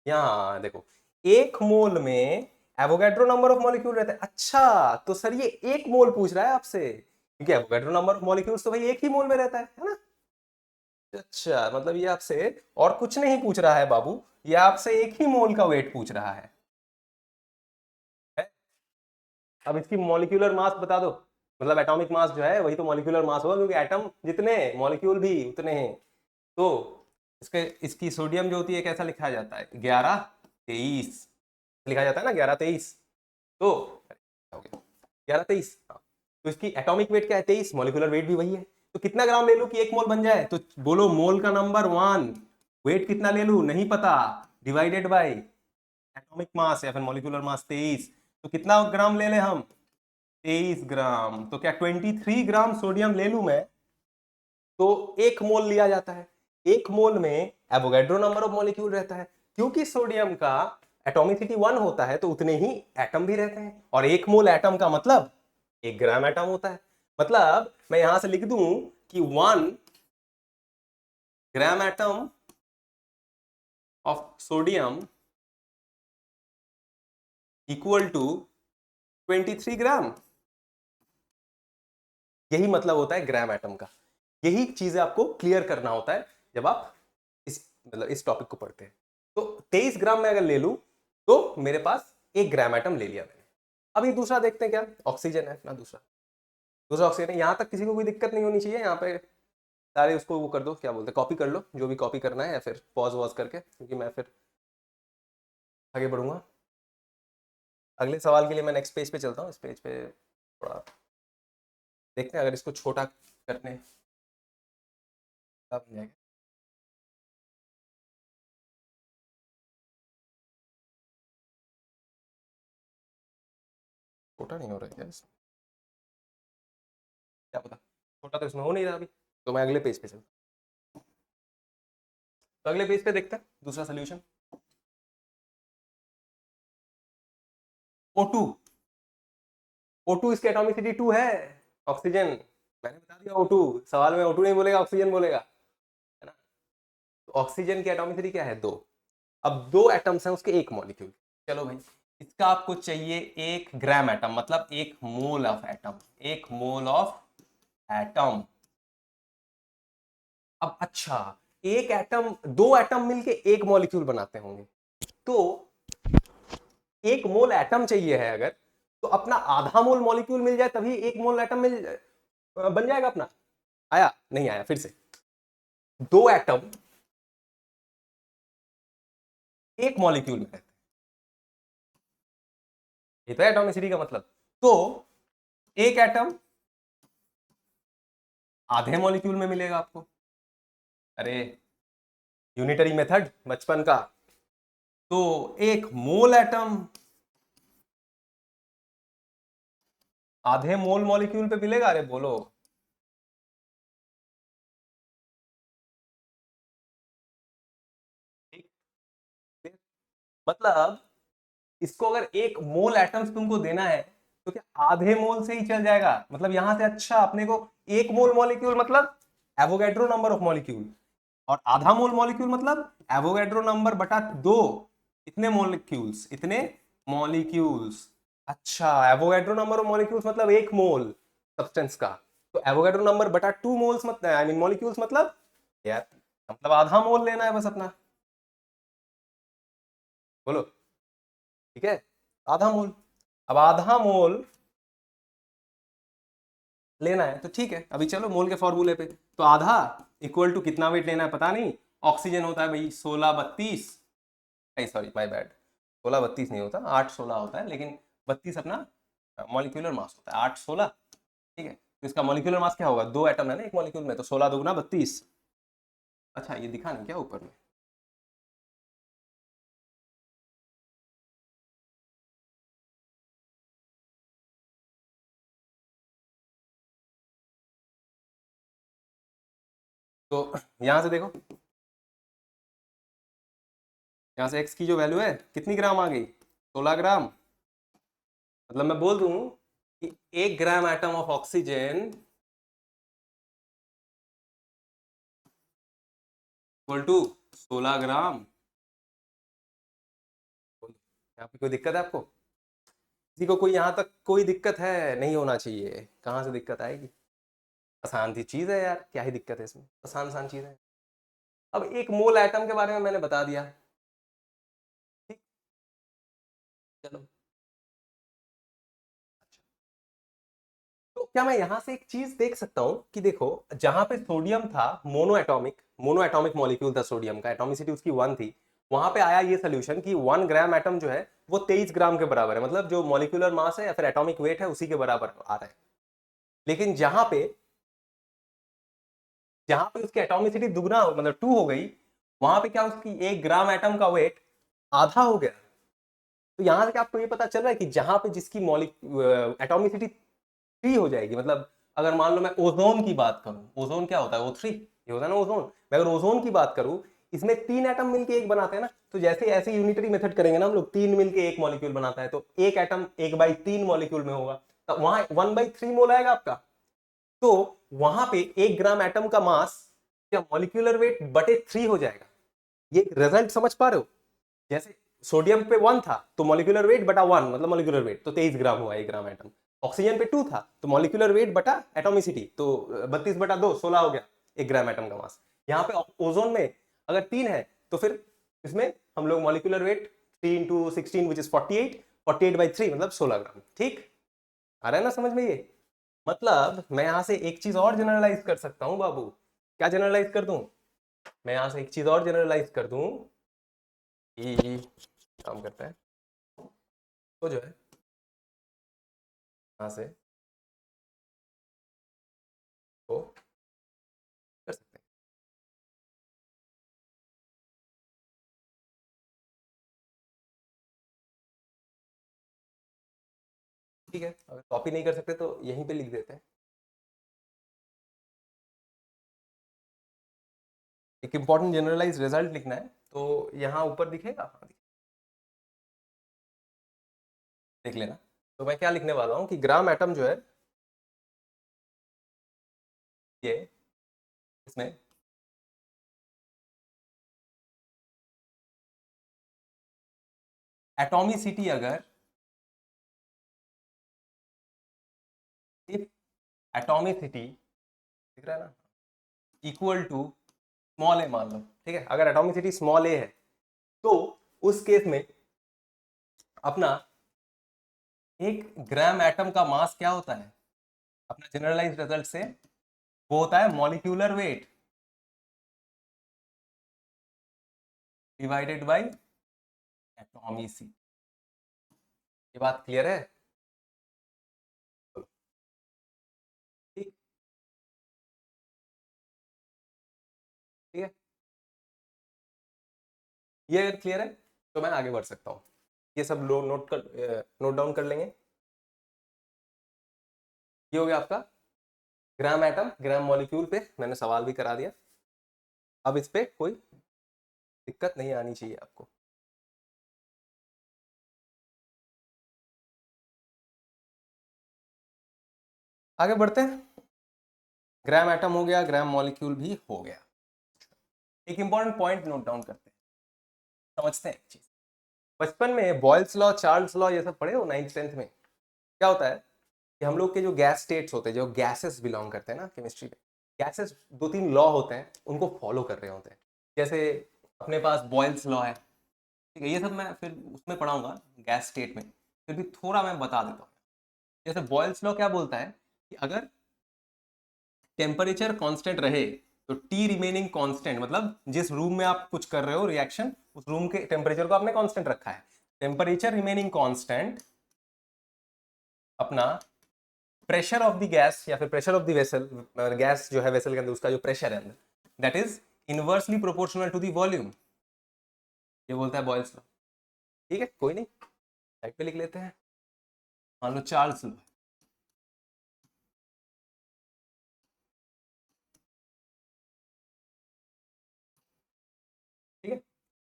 यहाँ देखो, 1 मोल में एवोगैड्रो नंबर ऑफ मॉलिक्यूल रहता है। अच्छा, तो सर ये 1 मोल पूछ रहा है आपसे, क्योंकि एवोगैड्रो नंबर ऑफ मॉलिक्यूल्स तो भाई एक ही मोल में रहता है ना। अच्छा, मतलब ये आपसे और कुछ नहीं पूछ रहा है बाबू, ये आपसे एक ही मोल का वेट पूछ रहा है? अब इसकी मॉलिक्यूलर मास बता दो, मतलब एटॉमिक मास जो है वही तो मॉलिक्यूलर मास होगा, क्योंकि एटम जितने मॉलिक्यूल भी उतने हैं। तो इसके इसकी सोडियम जो होती है कैसा लिखा जाता है, 1123 लिखा जाता है ना, 1123। तो हो गया 1123, हाँ। तो इसकी एटॉमिक वेट क्या है, 23, मॉलिक्यूलर वेट भी वही है। तो कितना ग्राम ले लूं कि 1 मोल बन जाए, तो बोलो मोल का नंबर 1, वेट कितना ले लूं नहीं पता, डिवाइडेड बाय एटॉमिक मास या फिर मॉलिक्यूलर मास 23। तो कितना ग्राम ले ले हम, 23 ग्राम। तो क्या 23 ग्राम सोडियम ले लूं मैं, तो 1 मोल लिया जाता है। 1 मोल में एवोगैड्रो नंबर ऑफ मॉलिक्यूल रहता है, क्योंकि सोडियम का एटॉमिसिटी 1 होता है, तो उतने ही एटम भी रहते हैं, और 1 मोल एटम का मतलब 1 ग्राम एटम होता है। मतलब मैं यहां से लिख दूं कि 1 gram atom of sodium equal to 23 gram. यही मतलब होता है ग्राम एटम का। यही चीजें आपको क्लियर करना होता है जब आप इस मतलब इस टॉपिक को पढ़ते हैं। तो 23 ग्राम में अगर ले लूं, तो मेरे पास 1 ग्राम एटम ले लिया मैंने। अब ये दूसरा देखते हैं, क्या ऑक्सीजन है अपना दूसरा। दूसरा ऑक्सीजन है, यहां तक किसी को कोई दिक्कत नहीं होनी चाहिए। यहाँ पे सारे उसको वो कर दो, क्या बोलते हैं, कॉपी कर लो जो भी कॉपी करना है, या फिर पॉज वॉज करके, क्योंकि मैं फिर आगे बढ़ूंगा। अगले सवाल के लिए मैं नेक्स्ट पेज पे चलता हूँ। इस पेज पे थोड़ा देखते हैं, अगर इसको छोटा करने का बन जाएगा। छोटा नहीं हो रहा है क्या इसमें? क्या पता, छोटा तो इसमें हो नहीं रहा अभी। तो मैं अगले पेज पे चलता हूँ। तो अगले पेज पे देखते हैं दूसरा सोल्यूशन। O2, O2 इसकी एटॉमिसिटी 2 है। ऑक्सीजन मैंने बता दिया, O2 सवाल में O2 नहीं बोलेगा, ऑक्सीजन बोलेगा, है ना। तो ऑक्सीजन की एटॉमिसिटी क्या है, 2। अब 2 एटम्स हैं उसके 1 मॉलिक्यूल। चलो भाई, इसका आपको चाहिए 1 ग्राम एटम, मतलब 1 mole of atom, 1 mole of atom. अब अच्छा, एक एटम, 2 एटम मिलके 1 मॉलिक्यूल बनाते होंगे, तो 1 मोल एटम चाहिए है अगर, तो अपना आधा मोल मॉलिक्यूल मिल जाए तभी 1 मोल एटम बन जाएगा अपना। आया नहीं आया, फिर से। 2 एटम 1 मॉलिक्यूल में रहते हैं, ये तो एटॉमिसिटी का मतलब। तो एक एटम आधे मॉलिक्यूल में मिलेगा आपको। अरे, यूनिटरी मेथड बचपन का। तो 1 मोल एटम आधे मोल मॉलिक्यूल पे मिलेगा, अरे बोलो। मतलब इसको अगर 1 मोल एटम्स तुमको देना है तो क्या आधे मोल से ही चल जाएगा? मतलब यहां से अच्छा अपने को 1 मोल मॉलिक्यूल मतलब एवोगैड्रो नंबर ऑफ मॉलिक्यूल, और आधा मोल मॉलिक्यूल मतलब एवोगैड्रो नंबर बटा 2, इतने मॉलिक्यूल्स, इतने मॉलिक्यूल्स। अच्छा, एवोगैड्रो नंबर ऑफ मॉलिक्यूल्स मतलब 1 मोल सब्सटेंस का, तो एवोगैड्रो नंबर बटा 2 मोल्स मतलब आई मीन मॉलिक्यूल्स मतलब यार, मतलब आधा मोल लेना है बस अपना। बोलो, ठीक है, आधा मोल। अब आधा मोल लेना है तो ठीक है, अभी चलो मोल के फॉर्मूले पे। तो आधा इक्वल टू कितना वेट लेना है पता नहीं, ऑक्सीजन होता है भाई 1632, सॉरी माय बैड, 1632 नहीं होता, 816 होता है, लेकिन 32 अपना मॉलिक्यूलर मास होता है, 816, ठीक है। तो इसका मॉलिक्यूलर मास क्या होगा, 2 एटम है ना एक मॉलिक्यूल में, तो 16 दुगुना 32। अच्छा ये दिखा नहीं क्या ऊपर में? तो यहां से देखो, यहाँ से x की जो वैल्यू है कितनी ग्राम आ गई, 16 ग्राम। मतलब मैं बोल दूं कि 1 gram atom of oxygen equal to 16 gram. यहाँ पे कोई दिक्कत है आपको? किसी को कोई यहाँ तक कोई दिक्कत है? नहीं होना चाहिए, कहाँ से दिक्कत आएगी? आसान सी चीज है यार, क्या ही दिक्कत है इसमें, आसान आसान चीज है। अब 1 मोल एटम के बारे में मैंने बता दिया, ठीक, चलो। तो क्या मैं यहां से एक चीज देख सकता हूं कि देखो, जहां पे सोडियम था मोनो एटॉमिक मॉलिक्यूल था सोडियम का, एटॉमिसिटी उसकी 1 थी, वहां पे आया ये सोल्यूशन कि 1 ग्राम एटम जो है वो 23 ग्राम के बराबर है, मतलब जो मॉलिक्यूलर मास है या फिर एटॉमिक वेट है उसी के बराबर आ रहा है। लेकिन जहां पे उसकी एटॉमिसिटी दुगना मतलब 2 हो गई, वहां पे क्या उसकी 1 ग्राम एटम का वेट आधा हो गया। तो यहां से क्या आपको ये पता चल रहा है कि जहां पे जिसकी मॉलिक एटॉमिसिटी 3 हो जाएगी, मतलब अगर मान लो मैं ओजोन की बात करूं, ओजोन क्या होता है, O3, ये होता है ना ओजोन। मैं अगर ओजोन की बात करूं, इसमें 3 एटम मिलके एक बनाते हैं ना, तो जैसे ऐसे यूनिटरी मेथड करेंगे ना हम लोग, 3 मिलके एक मॉलिक्यूल बनाता है, तो एक एटम 1/3 मॉलिक्यूल में होगा, तो वहां 1/3 मोल आएगा आपका। तो वहां पे 1 ग्राम एटम का मास या मॉलिक्यूलर वेट बटे 3 हो जाएगा। ये रिजल्ट समझ पा रहे हो? जैसे सोडियम पे 1 था तो मॉलिक्यूलर वेट बटा 1 मतलब मॉलिक्यूलर वेट, तो 23 ग्राम हुआ 1 ग्राम एटम। ऑक्सीजन पे 2 था तो मॉलिक्यूलर वेट बटा एटोमिसिटी, तो 32/2 16 हो गया 1 ग्राम एटम का मास। यहाँ पे ओजोन में अगर 3 है तो फिर इसमें हम लोग molecular weight 3 into 16 which is 48/3 मतलब 16 ग्राम। ठीक आ रहा है ना समझ में ये? मतलब मैं यहां से एक चीज और जनरलाइज कर सकता हूं बाबू। क्या जनरलाइज कर दूं? मैं यहां से एक चीज और जनरलाइज कर दूं कि काम करता है तो जो है यहां से तो कर सकते हैं। ठीक है, अगर कॉपी नहीं कर सकते तो यहीं पे लिख देते हैं। एक इंपॉर्टेंट जनरलाइज रिजल्ट लिखना है तो यहाँ ऊपर दिखेगा, हाँ, देख लेना। तो मैं क्या लिखने वाला हूँ कि ग्राम एटम जो है ये, इसमें एटॉमिसिटी अगर, इफ एटॉमिसिटी दिख रहा है ना, इक्वल टू स्मॉल ए मान लो, ठीक है, अगर एटॉमिसिटी स्मॉल ए है तो उस केस में अपना 1 ग्राम एटम का मास क्या होता है अपना जनरलाइज रिजल्ट से, वो होता है molecular weight divided by atomicity. ये बात क्लियर है? ठीक, ठीक है, ये अगर क्लियर है तो मैं आगे बढ़ सकता हूँ। ये सब लो नोट डाउन कर लेंगे। ये हो गया आपका ग्राम एटम ग्राम मॉलिक्यूल पे मैंने सवाल भी करा दिया। अब इस पे कोई दिक्कत नहीं आनी चाहिए आपको। आगे बढ़ते हैं, ग्राम एटम हो गया, ग्राम मॉलिक्यूल भी हो गया। एक इंपॉर्टेंट पॉइंट नोट डाउन करते हैं, समझते हैं एक चीज। बचपन में बॉयल्स लॉ, चार्ल्स लॉ ये सब पढ़े हो 9th-10th में? क्या होता है कि हम लोग के जो गैस स्टेट्स होते हैं, जो गैसेस बिलोंग करते हैं ना केमिस्ट्री में, गैसेस 2-3 लॉ होते हैं, उनको फॉलो कर रहे होते हैं। जैसे अपने पास बॉयल्स लॉ है, ठीक है, ये सब मैं फिर उसमें पढ़ाऊंगा गैस स्टेट में, फिर भी थोड़ा मैं बता देता हूँ। जैसे बॉयल्स लॉ क्या बोलता है कि अगर टेम्परेचर कांस्टेंट रहे तो टी रिमेनिंग कांस्टेंट, मतलब जिस रूम में आप कुछ कर रहे हो रिएक्शन, उस रूम के टेम्परेचर को आपने कांस्टेंट रखा है, टेम्परेचर रिमेनिंग कांस्टेंट अपना प्रेशर ऑफ द गैस या फिर pressure of the vessel, gas जो है वेसल के अंदर उसका जो प्रेशर है अंदर, that is inversely proportional to the volume, ये बोलता है बॉयल्स लॉ। ठीक है, कोई नहीं, साइड पे लिख लेते हैं। मान लो चार्ल्स लॉ, ठीक है,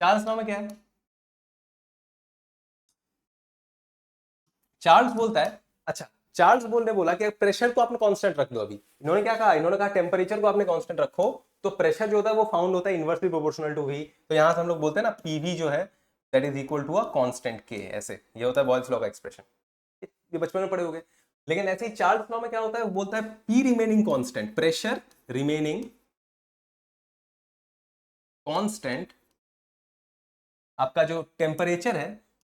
चार्ल्स लॉ में क्या है, चार्ल्स बोलता है, अच्छा, चार्ल्स बोलने बोला कि प्रेशर को आपने कांस्टेंट रख दो। अभी इन्होंने क्या कहा, इन्होंने कहा टेम्परेचर को आपने कांस्टेंट रखो तो प्रेशर जो होता है वो फाउंड होता है इनवर्सली प्रोपोर्शनल टू वी। तो यहां से हम लोग बोलते हैं ना पीवी जो है that is equal to a constant k, ऐसे ये होता है बॉयल्स लॉ का एक्सप्रेशन, ये बचपन में पढ़े होंगे। लेकिन ऐसे ही चार्ल्स लॉ में क्या होता है, वो बोलता है P remaining constant, pressure remaining constant, आपका जो टेम्परेचर है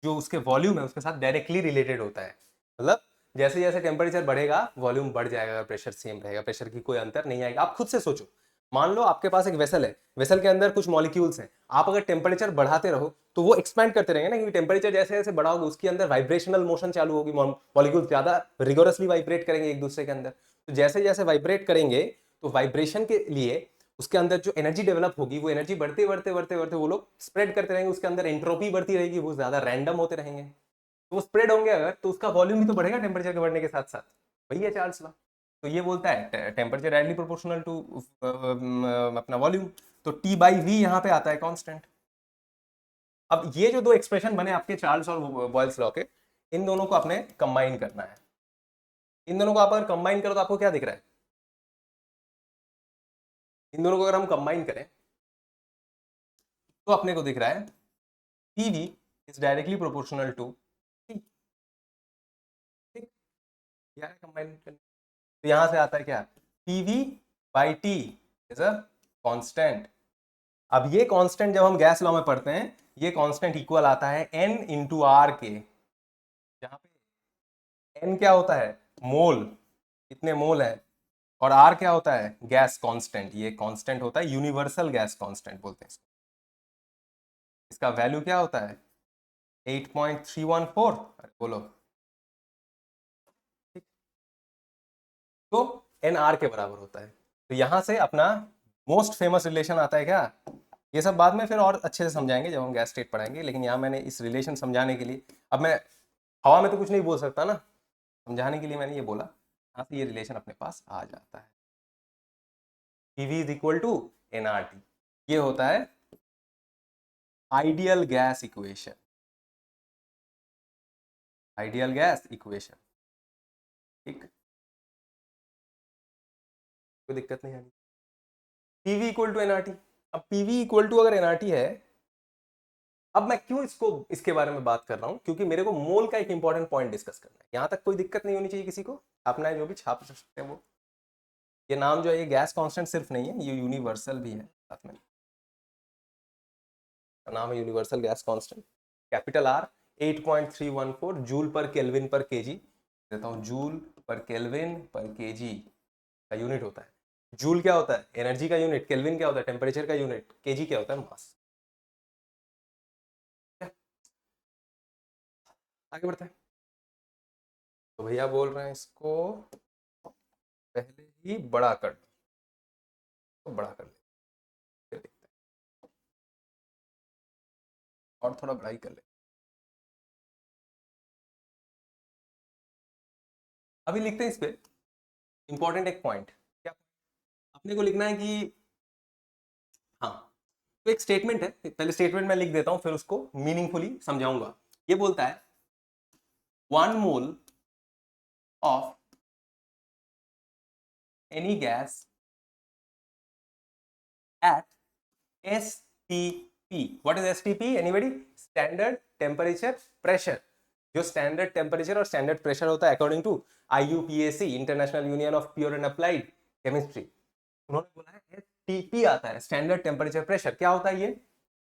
जो उसके वॉल्यूम है उसके साथ डायरेक्टली रिलेटेड होता है। मतलब जैसे जैसे टेम्परेचर बढ़ेगा वॉल्यूम बढ़ जाएगा, अगर प्रेशर सेम रहेगा, प्रेशर की कोई अंतर नहीं आएगा। आप खुद से सोचो, मान लो आपके पास एक वेसल है, वेसल के अंदर कुछ मॉलिक्यूल्स हैं, आप अगर टेम्परेचर बढ़ाते रहो तो वो एक्सपैंड करते रहेंगे ना, क्योंकि टेम्परेचर जैसे जैसे बढ़ाओगे उसके अंदर वाइब्रेशनल मोशन चालू होगी, मॉलिक्यूल ज्यादा रिगोरसली वाइब्रेट करेंगे एक दूसरे के अंदर। तो जैसे जैसे वाइब्रेट करेंगे तो वाइब्रेशन के लिए उसके अंदर जो एनर्जी डेवलप होगी वो एनर्जी बढ़ते बढ़ते बढ़ते बढ़ते वो लोग स्प्रेड करते रहेंगे, उसके अंदर एंट्रोपी बढ़ती रहेगी, वो ज्यादा रैंडम होते रहेंगे, तो वो स्प्रेड होंगे अगर तो उसका वॉल्यूम भी तो बढ़ेगा टेम्परेचर के बढ़ने के साथ साथ, वही है चार्ल्स लॉ। तो ये बोलता है टेम्परेचर डायरेक्टली प्रोपोर्शनल टू अपना वॉल्यूम, तो टी बाई वी यहाँ पे आता है कांस्टेंट। अब ये जो दो एक्सप्रेशन बने आपके चार्ल्स और बॉयल्स लॉ के, इन दोनों को आपने कंबाइन करना है। इन दोनों को आप अगर कंबाइन करो तो आपको क्या दिख रहा है, इन दोनों को अगर हम कंबाइन करें तो अपने को दिख रहा है PV is directly proportional to T. ठीक, क्या है कंबाइन करने, तो यहां से आता है क्या, PV by T is a constant. अब ये कांस्टेंट जब हम गैस लॉ में पढ़ते हैं, ये कांस्टेंट इक्वल आता है एन इंटू आर के, जहां पे एन क्या होता है, मोल, कितने मोल है, और आर क्या होता है, गैस कांस्टेंट। ये कांस्टेंट होता है यूनिवर्सल गैस कांस्टेंट बोलते हैं इसको। इसका वैल्यू क्या होता है 8.314, बोलो, तो एन आर के बराबर होता है। तो यहां से अपना मोस्ट फेमस रिलेशन आता है क्या, ये सब बाद में फिर और अच्छे से समझाएंगे जब हम गैस स्टेट पढ़ाएंगे, लेकिन यहाँ मैंने इस रिलेशन समझाने के लिए, अब मैं हवा में तो कुछ नहीं बोल सकता ना, समझाने के लिए मैंने ये बोला, यहाँ से ये रिलेशन अपने पास आ जाता है, PV is equal to n R T, ये होता है ideal gas equation, ideal gas equation. ठीक, कोई दिक्कत नहीं आनी, पीवी इक्वल टू एनआरटी। अब पीवी इक्वल टू अगर एनआरटी है, अब मैं क्यों इसको इसके बारे में बात कर रहा हूं, क्योंकि मेरे को मोल का एक इंपॉर्टेंट पॉइंट डिस्कस करना है। यहां तक कोई दिक्कत नहीं होनी चाहिए किसी को, अपना जो भी छाप सकते हैं वो। ये नाम जो है ये गैस कांस्टेंट सिर्फ नहीं है, ये यूनिवर्सल भी है साथ में, नाम है universal gas constant, capital R, 8.314 joule पर केल्विन पर केजी, देता हूँ जूल पर केल्विन पर केजी का यूनिट होता है। जूल क्या होता है, एनर्जी का यूनिट, केल्विन क्या होता है, टेम्परेचर का यूनिट, केजी क्या होता है, मास। आगे बढ़ते हैं, तो भैया बोल रहे हैं इसको पहले ही बड़ा कर दो, तो बड़ा कर ले, फिर देखते हैं, और थोड़ा बड़ा ही कर ले। अभी लिखते हैं इस पे इंपॉर्टेंट एक पॉइंट, क्या अपने को लिखना है कि, हाँ, तो एक स्टेटमेंट है, पहले स्टेटमेंट मैं लिख देता हूं फिर उसको मीनिंगफुली समझाऊंगा। ये बोलता है 1 mole of any gas at STP. What is STP? Anybody? Standard temperature pressure. जो स्टैंडर्ड टेम्परेचर और स्टैंडर्ड प्रेशर होता है according to IUPAC, international union of pure and applied chemistry, उन्होंने बोला है STP आता है, स्टैंडर्ड टेम्परेचर प्रेशर। क्या होता है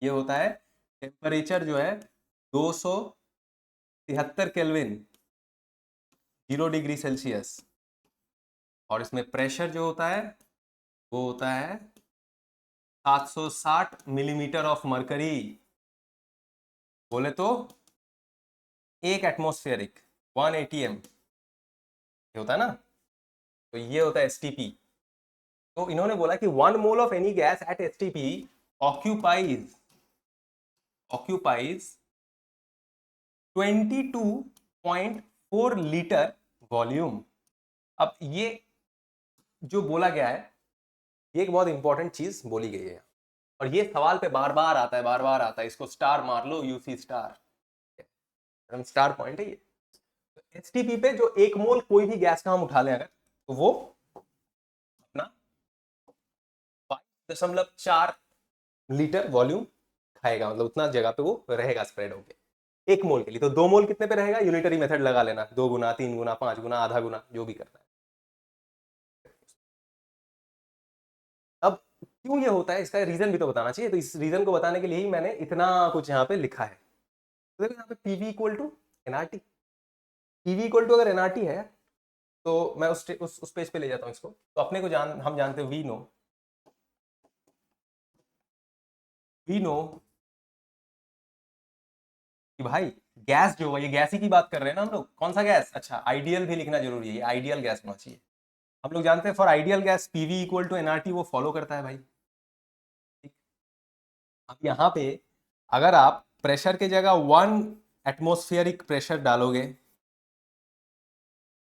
ये होता है टेम्परेचर जो है 273 केल्विन, 0 डिग्री सेल्सियस, और इसमें प्रेशर जो होता है वो होता है 760 मिलीमीटर ऑफ मरकरी। बोले तो एक एटमॉस्फेरिक 1 ATM ये होता है ना, तो ये होता है STP। तो इन्होंने बोला कि 1 mole of any gas at STP occupies 22.4 litre volume. अब ये जो बोला गया है ये एक बहुत इंपॉर्टेंट चीज बोली गई है, और ये सवाल पे बार बार आता है, इसको स्टार मार लो, यूसी स्टार, स्टार पॉइंट है ये। STP पे जो 1 मोल कोई भी गैस का हम उठा लें अगर, तो वो अपना 5.4 लीटर वॉल्यूम खाएगा, मतलब उतना जगह पे वो रहेगा स्प्रेड होके 1 मोल के लिए। तो 2 मोल कितने पे रहेगा? यूनिटरी मेथड लगा लेना, 2 गुना, 3 गुना, 5 गुना, आधा गुना, जो भी करना है। अब क्यों ये होता है इसका रीजन भी तो बताना चाहिए, तो इस रीजन को बताने के लिए ही मैंने इतना कुछ यहाँ पे लिखा है। तो देखो यहाँ पे PV equal to NRT, PV equal to अगर NRT है तो मैं उस पेज पे ले जाता हूँ इसको। तो अपने को हम जानते हैं वी नो कि भाई गैस जो है, ये गैस ही की बात कर रहे हैं ना हम लोग, कौन सा गैस? अच्छा, आइडियल भी लिखना जरूरी है, आइडियल गैस होना चाहिए। हम लोग जानते हैं for ideal gas PV equal to NRT वो फॉलो करता है भाई। अब यहाँ पे अगर आप प्रेशर की जगह 1 एटमॉस्फेरिक प्रेशर डालोगे,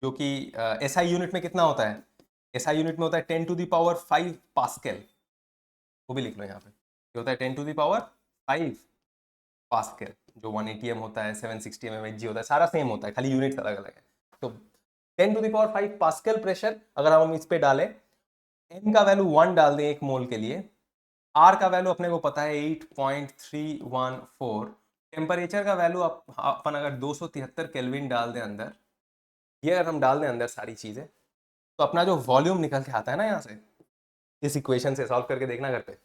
जो कि SI यूनिट में कितना होता है? SI यूनिट में होता है 10⁵ पास्कल, वो भी लिख लो यहाँ पे, ये होता है 10⁵ पास्कल, जो 1 ATM होता है, 760 mmHg होता है, सारा सेम होता है, खाली यूनिट्स अलग अलग है। तो 10⁵ पास्कल प्रेशर अगर हम इस पे डालें, n का वैल्यू 1 डाल दें 1 मोल के लिए, R का वैल्यू अपने को पता है 8.314, टेम्परेचर का वैल्यू अपन अगर 273 केल्विन डाल दें अंदर, ये अगर हम डाल दें अंदर सारी चीजें, तो अपना जो वॉल्यूम निकल के आता है ना यहाँ से, इस इक्वेशन से सॉल्व करके देखना घर पे,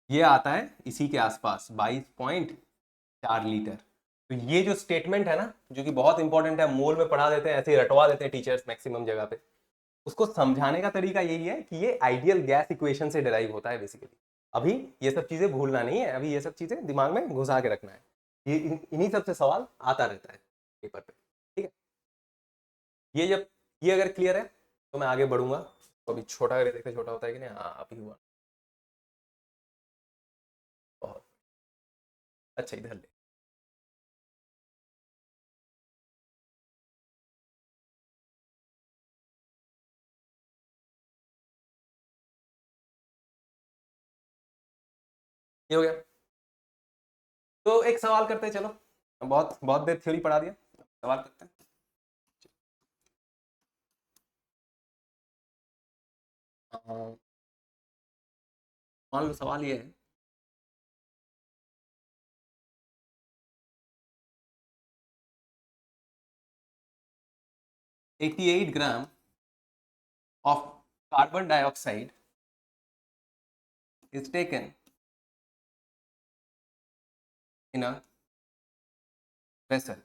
ये आता है इसी के आसपास 22.4 लीटर। तो ये जो स्टेटमेंट है ना, जो कि बहुत इंपॉर्टेंट है, मोल में पढ़ा देते हैं, ऐसे रटवा देते हैं टीचर्स मैक्सिमम जगह पे, उसको समझाने का तरीका यही है कि ये आइडियल गैस इक्वेशन से डिराइव होता है बेसिकली। अभी ये सब चीजें भूलना नहीं है, अभी ये सब चीजें दिमाग में घुसा के रखना है, ये इन्हीं सब से सवाल आता रहता है पेपर पे, ठीक है। ये जब ये अगर क्लियर है तो मैं आगे बढ़ूंगा। तो अभी छोटा अगर देखते छोटा होता है कि नहीं, हाँ अभी हुआ, बहुत अच्छा, इधर ले। ये हो गया। तो एक सवाल करते हैं, चलो, बहुत बहुत देर थ्योरी पढ़ा दिया, सवाल करते हैं। मान लो सवाल ये है, 88 ग्राम of carbon dioxide is taken in a vessel.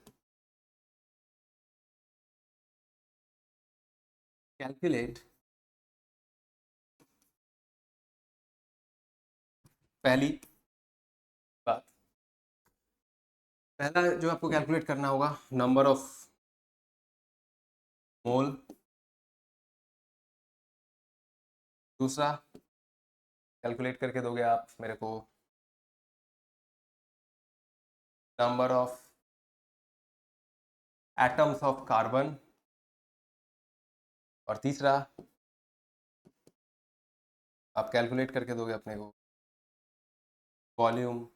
Calculate पहली बात, पहला जो आपको कैलकुलेट करना होगा, नंबर ऑफ मोल। दूसरा कैलकुलेट करके दोगे आप मेरे को number of atoms of carbon. और तीसरा आप कैलकुलेट करके दोगे अपने को वॉल्यूम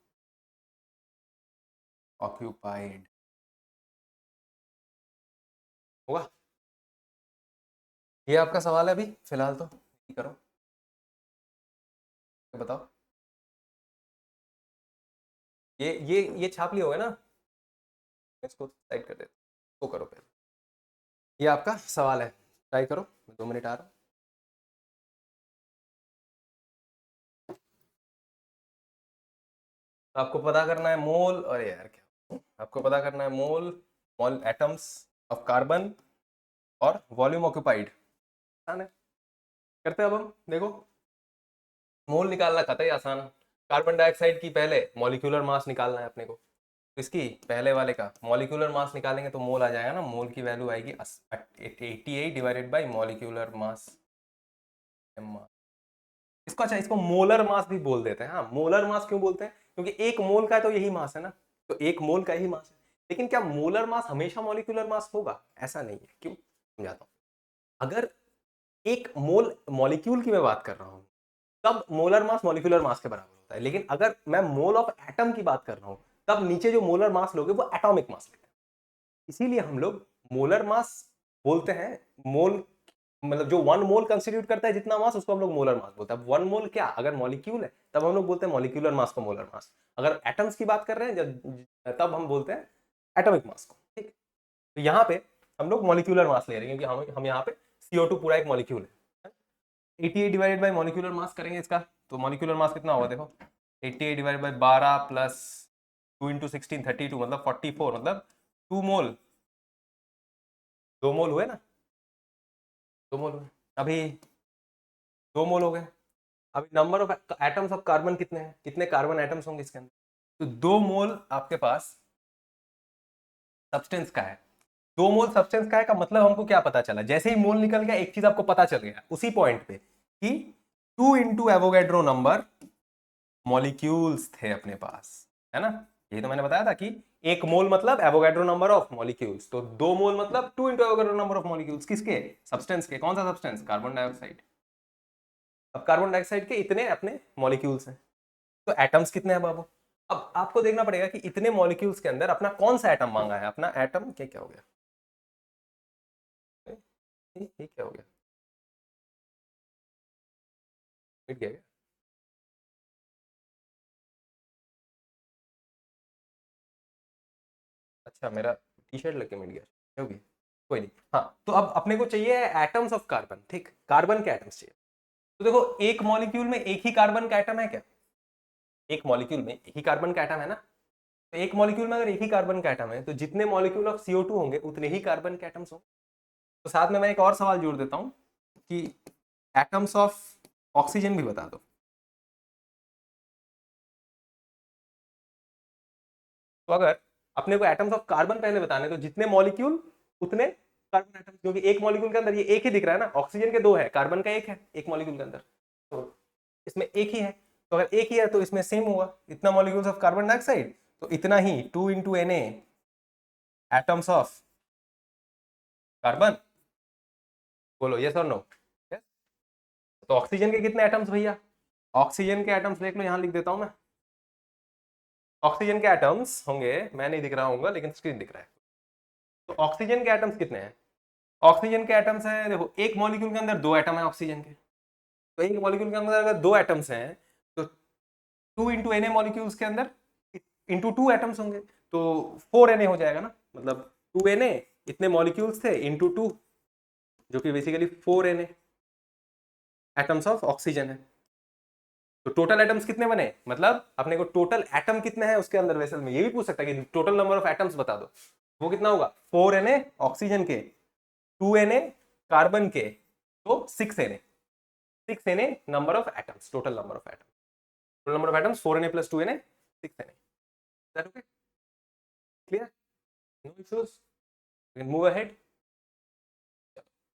ऑक्यूपाइड। होगा? ये आपका सवाल है अभी फिलहाल तो करो, तो बताओ। ये छाप लिया होगा ना, इसको साइड कर देते, वो करो पहले। ये आपका सवाल है, ट्राई करो, 2 मिनट आ रहा हूँ। तो आपको पता करना है मोल, अरे यार क्या, आपको पता करना है मोल, मोल एटम्स ऑफ कार्बन और वॉल्यूम ऑक्यूपाइड। आसान है, करते हैं अब हम, देखो मोल निकालना कतई आसान। कार्बन डाइऑक्साइड की पहले मॉलिक्यूलर मास निकालना है अपने को, तो इसकी पहले वाले का मॉलिक्यूलर मास निकालेंगे तो मोल आ जाएगा ना, मोल की वैल्यू आएगी 88 डिवाइडेड बाई मॉलिक्यूलर मास। इसको अच्छा, इसको मोलर मास भी बोल देते हैं। हाँ, मोलर मास क्यों बोलते हैं, क्योंकि एक मोल का तो यही मास है ना, तो एक मोल का ही मास है। लेकिन क्या मोलर मास हमेशा मॉलिक्यूलर मास होगा, ऐसा नहीं है। क्यों, समझाता हूं। अगर एक मोल मॉलिक्यूल की मैं बात कर रहा हूं, तब मोलर मास मॉलिक्यूलर मास के बराबर होता है। लेकिन अगर मैं मोल ऑफ एटम की बात कर रहा हूं, तब नीचे जो मोलर मास लोगे वो एटॉमिक मास लेते हैं। इसीलिए हम लोग मोलर मास बोलते हैं। मोल मतलब जो 1 मोल कंस्टिट्यूट करता है जितना मास, उसको हम लोग मोलर मास बोलते हैं। 1 मोल क्या, अगर मॉलिक्यूल है तब हम लोग बोलते हैं मॉलिक्यूलर मास को मोलर मास। अगर एटम्स की बात कर रहे हैं जब, तब हम बोलते हैं एटॉमिक मास को। ठीक, तो यहाँ पे हम लोग मॉलिक्यूलर मास ले रहे हैं, क्योंकि हम यहाँ पे CO2 पूरा एक मॉलिक्यूल है। 88 डिवाइडेड बाई मॉलिक्यूलर मास करेंगे इसका, तो मॉलिक्यूलर मास कितना होगा देखो, 88 डिवाइडेड बाई 12 प्लस 2 इंटू 16 32, मतलब 44, मतलब 2 मोल। 2 मोल हुए ना, 2 मोल हुए अभी, 2 मोल हो गए। अभी number of atoms of carbon कितने हैं, कितने कार्बन एटम्स होंगे इसके अंदर, तो 2 मोल आपके पास सब्सटेंस का है। 2 मोल सब्सटेंस का है का मतलब हमको क्या पता चला, जैसे ही मोल निकल गया एक चीज आपको पता चल गया उसी पॉइंट पे, कि 2 इंटू एवोगैड्रो नंबर मॉलिक्यूल्स थे अपने पास, है ना। यही तो मैंने बताया था कि 1 मोल मतलब एवोगैड्रो नंबर ऑफ मॉलिक्यूल्स, तो 2 मोल मतलब 2 into Avogadro number of molecules, किसके, सब्सटेंस के। कौन सा सब्सटेंस, कार्बन डाइऑक्साइड। अब कार्बन डाइऑक्साइड के इतने अपने मॉलिक्यूल्स हैं, तो एटम्स कितने हैं बाबू। अब आपको देखना पड़ेगा कि इतने मॉलिक्यूल्स के अंदर अपना कौन सा एटम मांगा है। अपना एटम क्या हो गया, ये क्या हो गया, मिट गया क्या? अच्छा, मेरा टी शर्ट लग के मिट गया होगी, कोई नहीं। हाँ, तो अब अपने को चाहिए एटम्स ऑफ कार्बन। ठीक, कार्बन के एटम्स चाहिए। तो देखो एक मॉलिक्यूल में एक ही कार्बन का एटम है क्या, एक मॉलिक्यूल में एक ही कार्बन का एटम है ना। तो एक मॉलिक्यूल में अगर एक ही कार्बन का एटम है, तो जितने मॉलिक्यूल ऑफ CO2 होंगे उतने ही कार्बन के एटम्स होंगे। तो साथ में मैं एक और सवाल जोड़ देता हूं कि एटम्स ऑफ ऑक्सीजन भी बता दो। तो अगर अपने को एटम्स ऑफ कार्बन पहले बताने, तो जितने मॉलिक्यूल उतने कार्बन एटम्स, क्योंकि एक मॉलिक्यूल के अंदर ये एक ही दिख रहा है ना, ऑक्सीजन के 2 है, कार्बन का 1 है एक मॉलिक्यूल के अंदर, तो इसमें एक ही है। तो अगर एक ही है तो इसमें सेम होगा, इतना मॉलिक्यूल्स ऑफ कार्बन डाइऑक्साइड तो इतना ही 2 into Na atoms of carbon. बोलो यस और नो। तो ऑक्सीजन के कितने एटम्स भैया, ऑक्सीजन के एटम्स देख लो, यहां लिख देता हूं मैं। ऑक्सीजन के एटम्स होंगे, मैं नहीं दिख रहा होगा लेकिन स्क्रीन दिख रहा है। तो ऑक्सीजन के एटम्स कितने हैं, ऑक्सीजन के एटम्स हैं, देखो एक मॉलिक्यूल के अंदर 2 एटम है ऑक्सीजन के। तो एक मॉलिक्यूल के अंदर अगर 2 एटम्स हैं, तो 2 इंटू Na मॉलिक्यूल्स के अंदर इंटू 2 एटम्स होंगे, तो 4Na हो जाएगा ना, मतलब 2Na, इतने मॉलिक्यूल्स थे इंटू 2, जो कि basically 4Na atoms of oxygen है। तो टोटल एटम्स कितने बने, मतलब अपने को टोटल एटम कितने हैं उसके अंदर वेसल में, ये भी पूछ सकता है कि टोटल नंबर ऑफ एटम्स बता दो। वो कितना होगा, 4Na ऑक्सीजन के, 2Na कार्बन के, तो 6Na। 6Na number of atoms, total number of atoms, total number of atoms 4Na plus 2Na 6Na। That okay, clear, no issues, we can move ahead.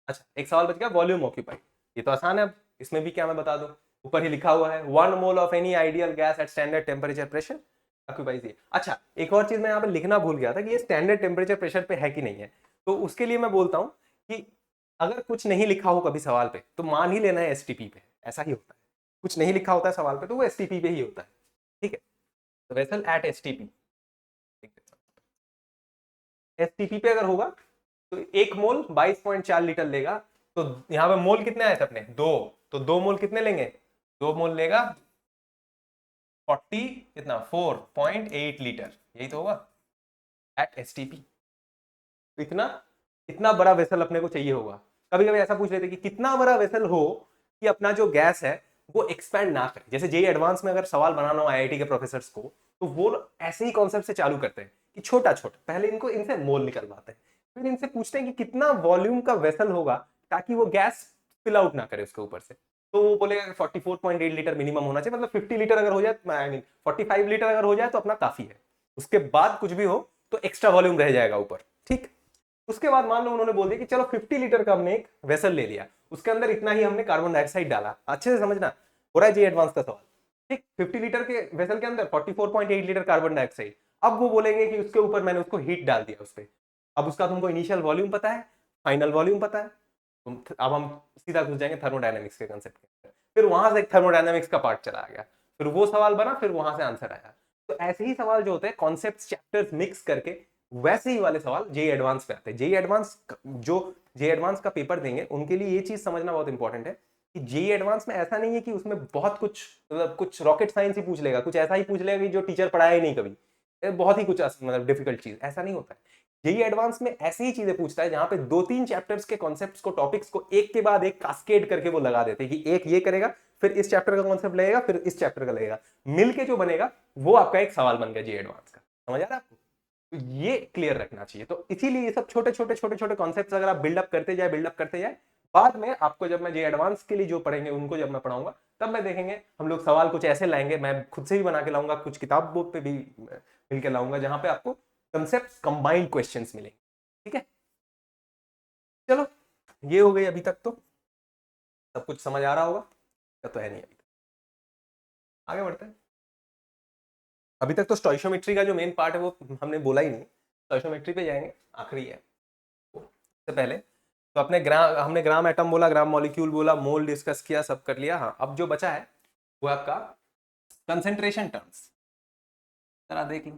अच्छा, एक सवाल बच गया, वॉल्यूम ऑक्यूपाइड। ये तो आसान है, अब इसमें भी क्या मैं बता दूं, ऊपर ही लिखा हुआ है 1 mole of any ideal gas at standard temperature pressure occupies ये। अच्छा, एक और चीज मैं यहाँ पे लिखना भूल गया था कि ये स्टैंडर्ड टेम्परेचर प्रेशर पे है कि नहीं है। तो उसके लिए मैं बोलता हूँ कि अगर कुछ नहीं लिखा हो कभी सवाल पे, तो मान ही लेना है STP पे, ऐसा ही होता है। कुछ नहीं लिखा होता है सवाल पे तो वो STP पे ही होता है। ठीक है, तो वेसल एट STP, STP पे अगर होगा तो 1 मोल 22.4 लीटर लेगा। तो यहाँ पे मोल कितने आए थे अपने? 2, तो 2 मोल कितने लेंगे? 2 मोल लेगा 40 कितना 4.8 लीटर, यही तो होगा एट एसटीपी। इतना इतना बड़ा वेसल अपने को चाहिए होगा। कभी कभी ऐसा पूछ लेते कि कितना बड़ा वेसल हो कि अपना जो गैस है वो एक्सपैंड ना करे। जैसे जेई एडवांस में अगर सवाल बनाना हो आईआईटी के प्रोफेसर्स को, तो वो ऐसे ही कॉन्सेप्ट से चालू करते हैं कि छोटा छोटा, पहले इनको इनसे मोल निकलवाते हैं, फिर इनसे पूछते हैं कि कितना वॉल्यूम का वेसल होगा ताकि वो गैस फिल आउट ना करे उसके ऊपर से। तो वो बोलेगा कि 44.8 लीटर मिनिमम होना चाहिए, मतलब 50 लीटर अगर हो जाए, आई मीन 45 लीटर अगर हो जाए तो अपना काफी है। उसके बाद कुछ भी हो तो एक्स्ट्रा वॉल्यूम रह जाएगा ऊपर, ठीक। उसके बाद मान लो उन्होंने बोल दिया कि चलो 50 लीटर का हमने एक वेसल ले लिया, उसके अंदर इतना ही हमने कार्बन डाइऑक्साइड डाला। अच्छे से समझना, हो रहा है जी एडवांस का सवाल, ठीक। 50 लीटर के वेसल के अंदर 44.8 लीटर कार्बन डाइऑक्साइड। अब वो बोलेंगे कि उसके ऊपर मैंने उसको हीट डाल दिया उस पर। अब उसका तुमको इनिशियल वॉल्यूम पता है, फाइनल वॉल्यूम पता है। अब हम सीधा घुस जाएंगे थर्मोडायनेमिक्स के कंसेप्ट के अंदर, फिर वहां से थर्मोडायनेमिक्स का पार्ट चला गया, फिर वो सवाल बना, फिर वहां से आंसर आया। तो ऐसे ही सवाल जो होते हैं कॉन्सेप्ट चैप्टर्स मिक्स करके, वैसे ही वाले सवाल जेई एडवांस पे आते हैं। जेई एडवांस जो जेई एडवांस का पेपर देंगे उनके लिए ये चीज समझना बहुत इंपॉर्टेंट है कि जेई एडवांस में ऐसा नहीं है कि उसमें बहुत कुछ, मतलब कुछ रॉकेट साइंस ही पूछ लेगा, कुछ ऐसा ही पूछ लेगा कि जो टीचर पढ़ाया ही नहीं कभी, बहुत ही कुछ मतलब डिफिकल्ट चीज, ऐसा नहीं होता है। जेई एडवांस में ऐसी ही चीजें पूछता है जहां पे 2-3 चैप्टर्स के कॉन्सेप्ट्स को, टॉपिक्स को एक के बाद एक कास्केड करके वो लगा देते हैं कि एक ये करेगा, फिर इस चैप्टर का कॉन्सेप्ट लगेगा, फिर इस चैप्टर का लगेगा, मिलके जो बनेगा वो आपका एक सवाल बन गया जेई एडवांस का। समझ आ रहा है आपको? तो ये क्लियर रखना चाहिए। तो इसीलिए ये सब छोटे छोटे छोटे छोटे कॉन्सेप्ट्स अगर आप बिल्डअप करते जाए, बाद में आपको जब मैं जे एडवांस के लिए जो पढ़ेंगे उनको जब मैं पढ़ाऊंगा, तब मैं देखेंगे हम लोग सवाल कुछ ऐसे लाएंगे, मैं खुद से भी बना के लाऊंगा, कुछ किताबों पे भी मिल के लाऊंगा, जहां पे आपको कंसेप्ट कंबाइंड क्वेश्चंस मिलेंगे। ठीक है, चलो ये हो गई अभी तक। तो सब कुछ समझ आ रहा होगा, तो है नहीं अभी तक। आगे बढ़ते हैं। अभी तक तो स्टोइशियोमेट्री का जो मेन पार्ट है वो हमने बोला ही नहीं, स्टोइशियोमेट्री पे जाएंगे, आखिरी है। इससे पहले तो अपने ग्राम, हमने ग्राम एटम बोला, ग्राम मॉलिक्यूल बोला, मोल डिस्कस किया, सब कर लिया। हाँ, अब जो बचा है वो आपका कंसंट्रेशन टर्म्स। जरा देख लो,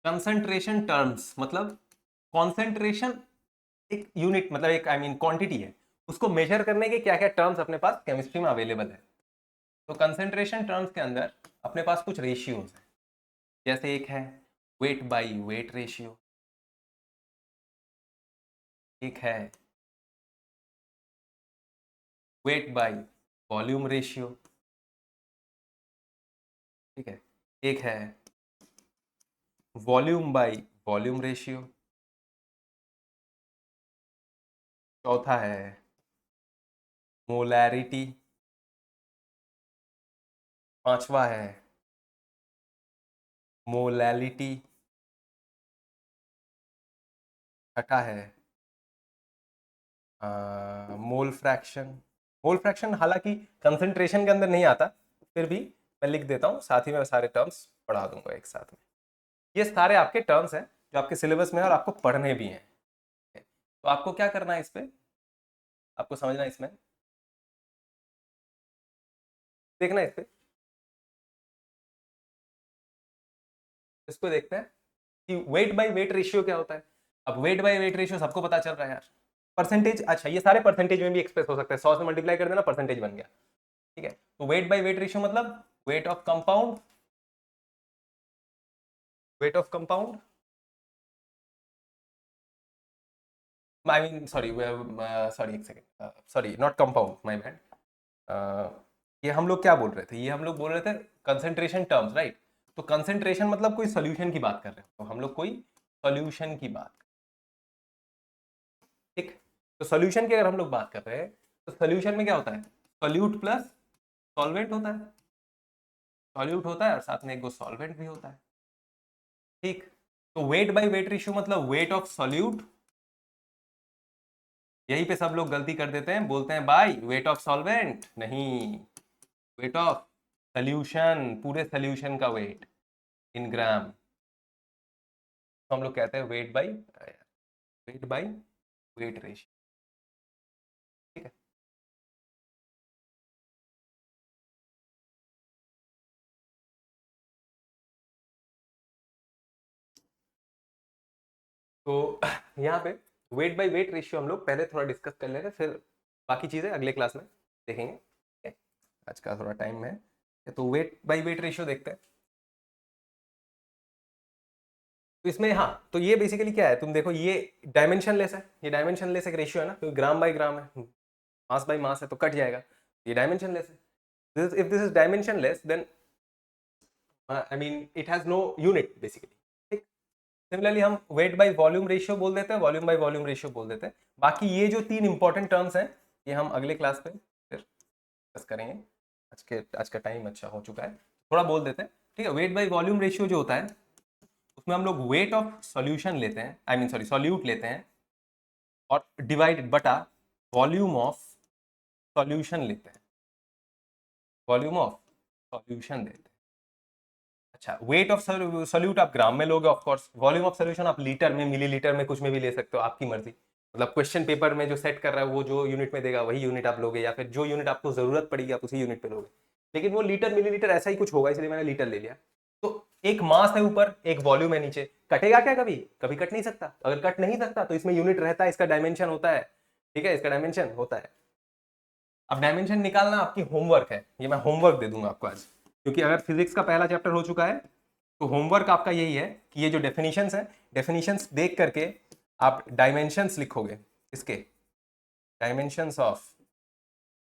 कंसंट्रेशन टर्म्स मतलब कॉन्सेंट्रेशन एक यूनिट, मतलब एक आई मीन क्वांटिटी है, उसको मेजर करने के क्या क्या टर्म्स अपने पास केमिस्ट्री में अवेलेबल है। तो कंसंट्रेशन टर्म्स के अंदर अपने पास कुछ रेशियोज है, जैसे एक है वेट बाई वेट रेशियो, एक है वेट बाई वॉल्यूम रेशियो, ठीक है, एक है वॉल्यूम बाई वॉल्यूम रेशियो, चौथा है मोलैरिटी, पांचवा है मोलैलिटी, छठा है मोल फ्रैक्शन। मोल फ्रैक्शन हालांकि कंसंट्रेशन के अंदर नहीं आता, फिर भी मैं लिख देता हूँ, साथ ही में सारे टर्म्स पढ़ा दूंगा एक साथ में। ये सारे आपके टर्म्स हैं जो आपके सिलेबस में है और आपको पढ़ने भी हैं। तो आपको क्या करना है, इस पे आपको समझना है, इसमें देखना है, इस पे इसको देखते हैं कि वेट बाई वेट रेशियो क्या होता है। अब वेट बाई वेट रेशियो सबको पता चल रहा है यार, परसेंटेज। अच्छा, ये सारे परसेंटेज में भी एक्सप्रेस हो सकते हैं, 100 से मल्टीप्लाई कर देना, परसेंटेज बन गया। ठीक है, तो वेट बाई वेट रेशियो मतलब weight of compound, weight of compound, I mean sorry sorry एक second, sorry not compound, my bad. ये हम लोग क्या बोल रहे थे, ये हम लोग बोल रहे थे कंसेंट्रेशन टर्म्स, राइट। तो कंसेंट्रेशन मतलब कोई सोल्यूशन की बात कर रहे हैं, तो हम लोग कोई सोल्यूशन की बात, ठीक। तो सोल्यूशन की अगर हम लोग बात कर रहे हैं, तो सोल्यूशन में क्या होता है, सोल्यूट प्लस सॉल्वेंट होता है, सॉल्यूट होता है और साथ में एक गो सॉल्वेंट भी होता है, ठीक। तो वेट बाई वेट रेशियो मतलब वेट ऑफ सॉल्यूट, यहीं पे सब लोग गलती कर देते हैं, बोलते हैं बाई वेट ऑफ सॉल्वेंट, नहीं, वेट ऑफ सोल्यूशन, पूरे सोल्यूशन का वेट इन ग्राम, तो हम लोग कहते हैं वेट बाई वेट रेशियो, ठीक है। तो यहाँ पे वेट बाय वेट रेशियो हम लोग पहले थोड़ा डिस्कस कर लेते हैं, फिर बाकी चीज़ें अगले क्लास में देखेंगे। ठीक है, आज का थोड़ा टाइम है, तो वेट बाय वेट रेशियो देखते हैं। तो इसमें हाँ, तो ये बेसिकली क्या है, तुम देखो ये डायमेंशन लेस है, ये डायमेंशन लेस एक रेशियो है ना, क्योंकि ग्राम बाय ग्राम है, मास बाय मास है, तो कट जाएगा, ये डायमेंशन लेस है। If this is dimensionless then I mean it has no unit basically. ठीक, सिमिलरली हम वेट बाय वॉल्यूम रेशियो बोल देते हैं, वॉल्यूम बाय वॉल्यूम रेशियो बोल देते हैं। बाकी ये जो तीन इंपॉर्टेंट टर्म्स हैं ये हम अगले क्लास में फिर डिस्कस करेंगे। आज का टाइम अच्छा हो चुका है, थोड़ा बोल देते हैं। ठीक है, वेट बाय वॉल्यूम रेशियो जो होता है उसमें हम लोग वेट ऑफ सॉल्यूशन लेते हैं, आई मीन सॉरी सॉल्यूट लेते हैं, और डिवाइडेड बटा वॉल्यूम ऑफ सॉल्यूशन लेते हैं, वॉल्यूम ऑफ सॉल्यूशन लेते हैं। अच्छा, वेट ऑफ सॉल्यूट आप ग्राम में लोगे of course, volume of solution आप लीटर में, मिलीलीटर में, कुछ में भी ले सकते हो, आपकी मर्जी। मतलब क्वेश्चन पेपर में जो सेट कर रहा है वो जो यूनिट में देगा वही यूनिट आप लोगे, या फिर जो यूनिट आपको जरूरत पड़ेगी आप उसी यूनिट पे लोगे, लेकिन वो लीटर मिलीलीटर ऐसा ही कुछ होगा, इसलिए मैंने लीटर ले लिया। तो एक मास है ऊपर, एक वॉल्यूम है नीचे, कटेगा क्या कभी? कभी कट नहीं सकता। अगर कट नहीं सकता तो इसमें यूनिट रहता है, इसका डायमेंशन होता है। ठीक है, इसका डायमेंशन होता है। अब डायमेंशन निकालना आपकी होमवर्क है, ये मैं होमवर्क दे दूंगा आपको आज, क्योंकि अगर फिजिक्स का पहला चैप्टर हो चुका है तो होमवर्क आपका यही है कि ये जो डेफिनेशंस है, डेफिनेशंस देख करके आप डायमेंशंस लिखोगे, इसके डायमेंशंस ऑफ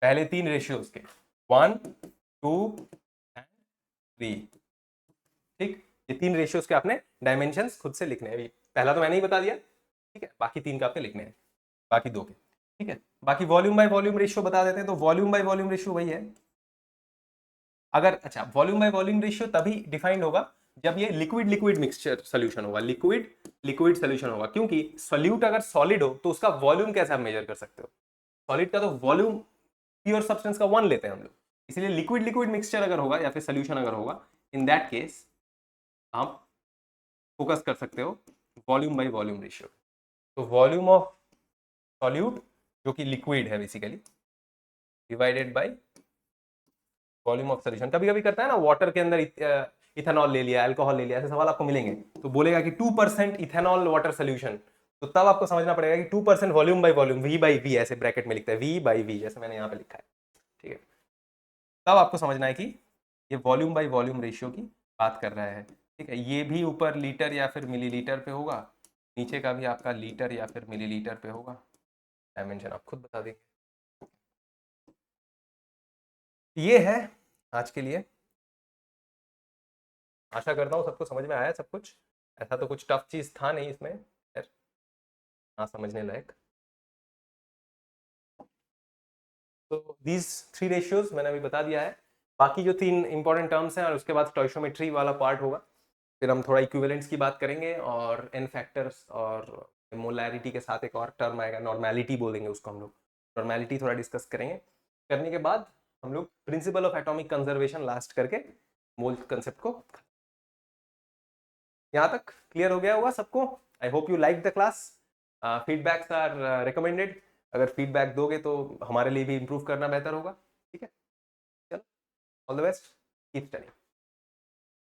पहले तीन रेशियोज के, 1, 2 एंड 3। ठीक, ये तीन रेशियोज के आपने डायमेंशंस खुद से लिखने हैं। पहला तो मैंने ही बता दिया, ठीक है, बाकी तीन का आपके लिखने हैं, बाकी दो के। ठीक है, बाकी वॉल्यूम बाय वॉल्यूम रेशियो बता देते हैं। तो वॉल्यूम बाय वॉल्यूम रेशियो वही है, अगर अच्छा वॉल्यूम बाय वॉल्यूम रेशियो तभी डिफाइंड होगा जब ये लिक्विड लिक्विड मिक्सचर सोल्यूशन होगा, लिक्विड लिक्विड सोल्यूशन होगा, क्योंकि सोल्यूट अगर सॉलिड हो तो उसका वॉल्यूम कैसे आप मेजर कर सकते हो? सॉलिड का तो वॉल्यूम प्योर सब्सटेंस का 1 लेते हैं हम लोग, इसलिए लिक्विड लिक्विड मिक्सचर अगर होगा या फिर सोल्यूशन अगर होगा, इन दैट केस आप फोकस कर सकते हो वॉल्यूम बाय वॉल्यूम रेशियो। तो वॉल्यूम ऑफ सॉल्यूट जो कि लिक्विड है basically, divided by volume of solution. कभी कभी करता है ना, वाटर के अंदर इथेनॉल ले लिया, अल्कोहल ले लिया, ऐसे सवाल आपको मिलेंगे, तो बोलेगा कि 2% इथेनॉल वाटर सोल्यूशन, तो तब आपको समझना पड़ेगा कि 2% volume by volume, v by v, ऐसे ब्रैकेट में लिखता है, वी बाई वी, जैसे मैंने यहाँ पे लिखा है। ठीक है, तब आपको समझना है कि ये वॉल्यूम बाय वॉल्यूम रेशियो की बात कर रहा है। ठीक है, ये भी ऊपर लीटर या फिर मिलीलीटर पे होगा, नीचे का भी आपका लीटर या फिर मिलीलीटर पे होगा, डायमेंशन आप खुद बता देंगे। ये है आज के लिए, आशा करता हूँ सबको समझ में आया सब कुछ, ऐसा तो कुछ टफ चीज था नहीं इसमें, खैर हाँ समझने लायक। तो दीज 3 रेशियोज मैंने अभी बता दिया है, बाकी जो 3 इंपॉर्टेंट टर्म्स हैं और उसके बाद स्टोइशियोमेट्री वाला पार्ट होगा, फिर हम थोड़ा इक्विवेलेंट्स की बात करेंगे और एन फैक्टर्स और मोलैरिटी के साथ एक और टर्म आएगा, नॉर्मेलिटी बोलेंगे उसको हम लोग, नॉर्मेलिटी थोड़ा डिस्कस करेंगे। करने के बाद हम लोग principle of atomic conservation last करके मोल कंसेप्ट को, यहाँ तक क्लियर हो गया होगा सबको। I hope you like the class, feedbacks are recommended, अगर फीडबैक दोगे तो हमारे लिए भी इम्प्रूव करना बेहतर होगा। ठीक है, चलो, all the best, keep studying.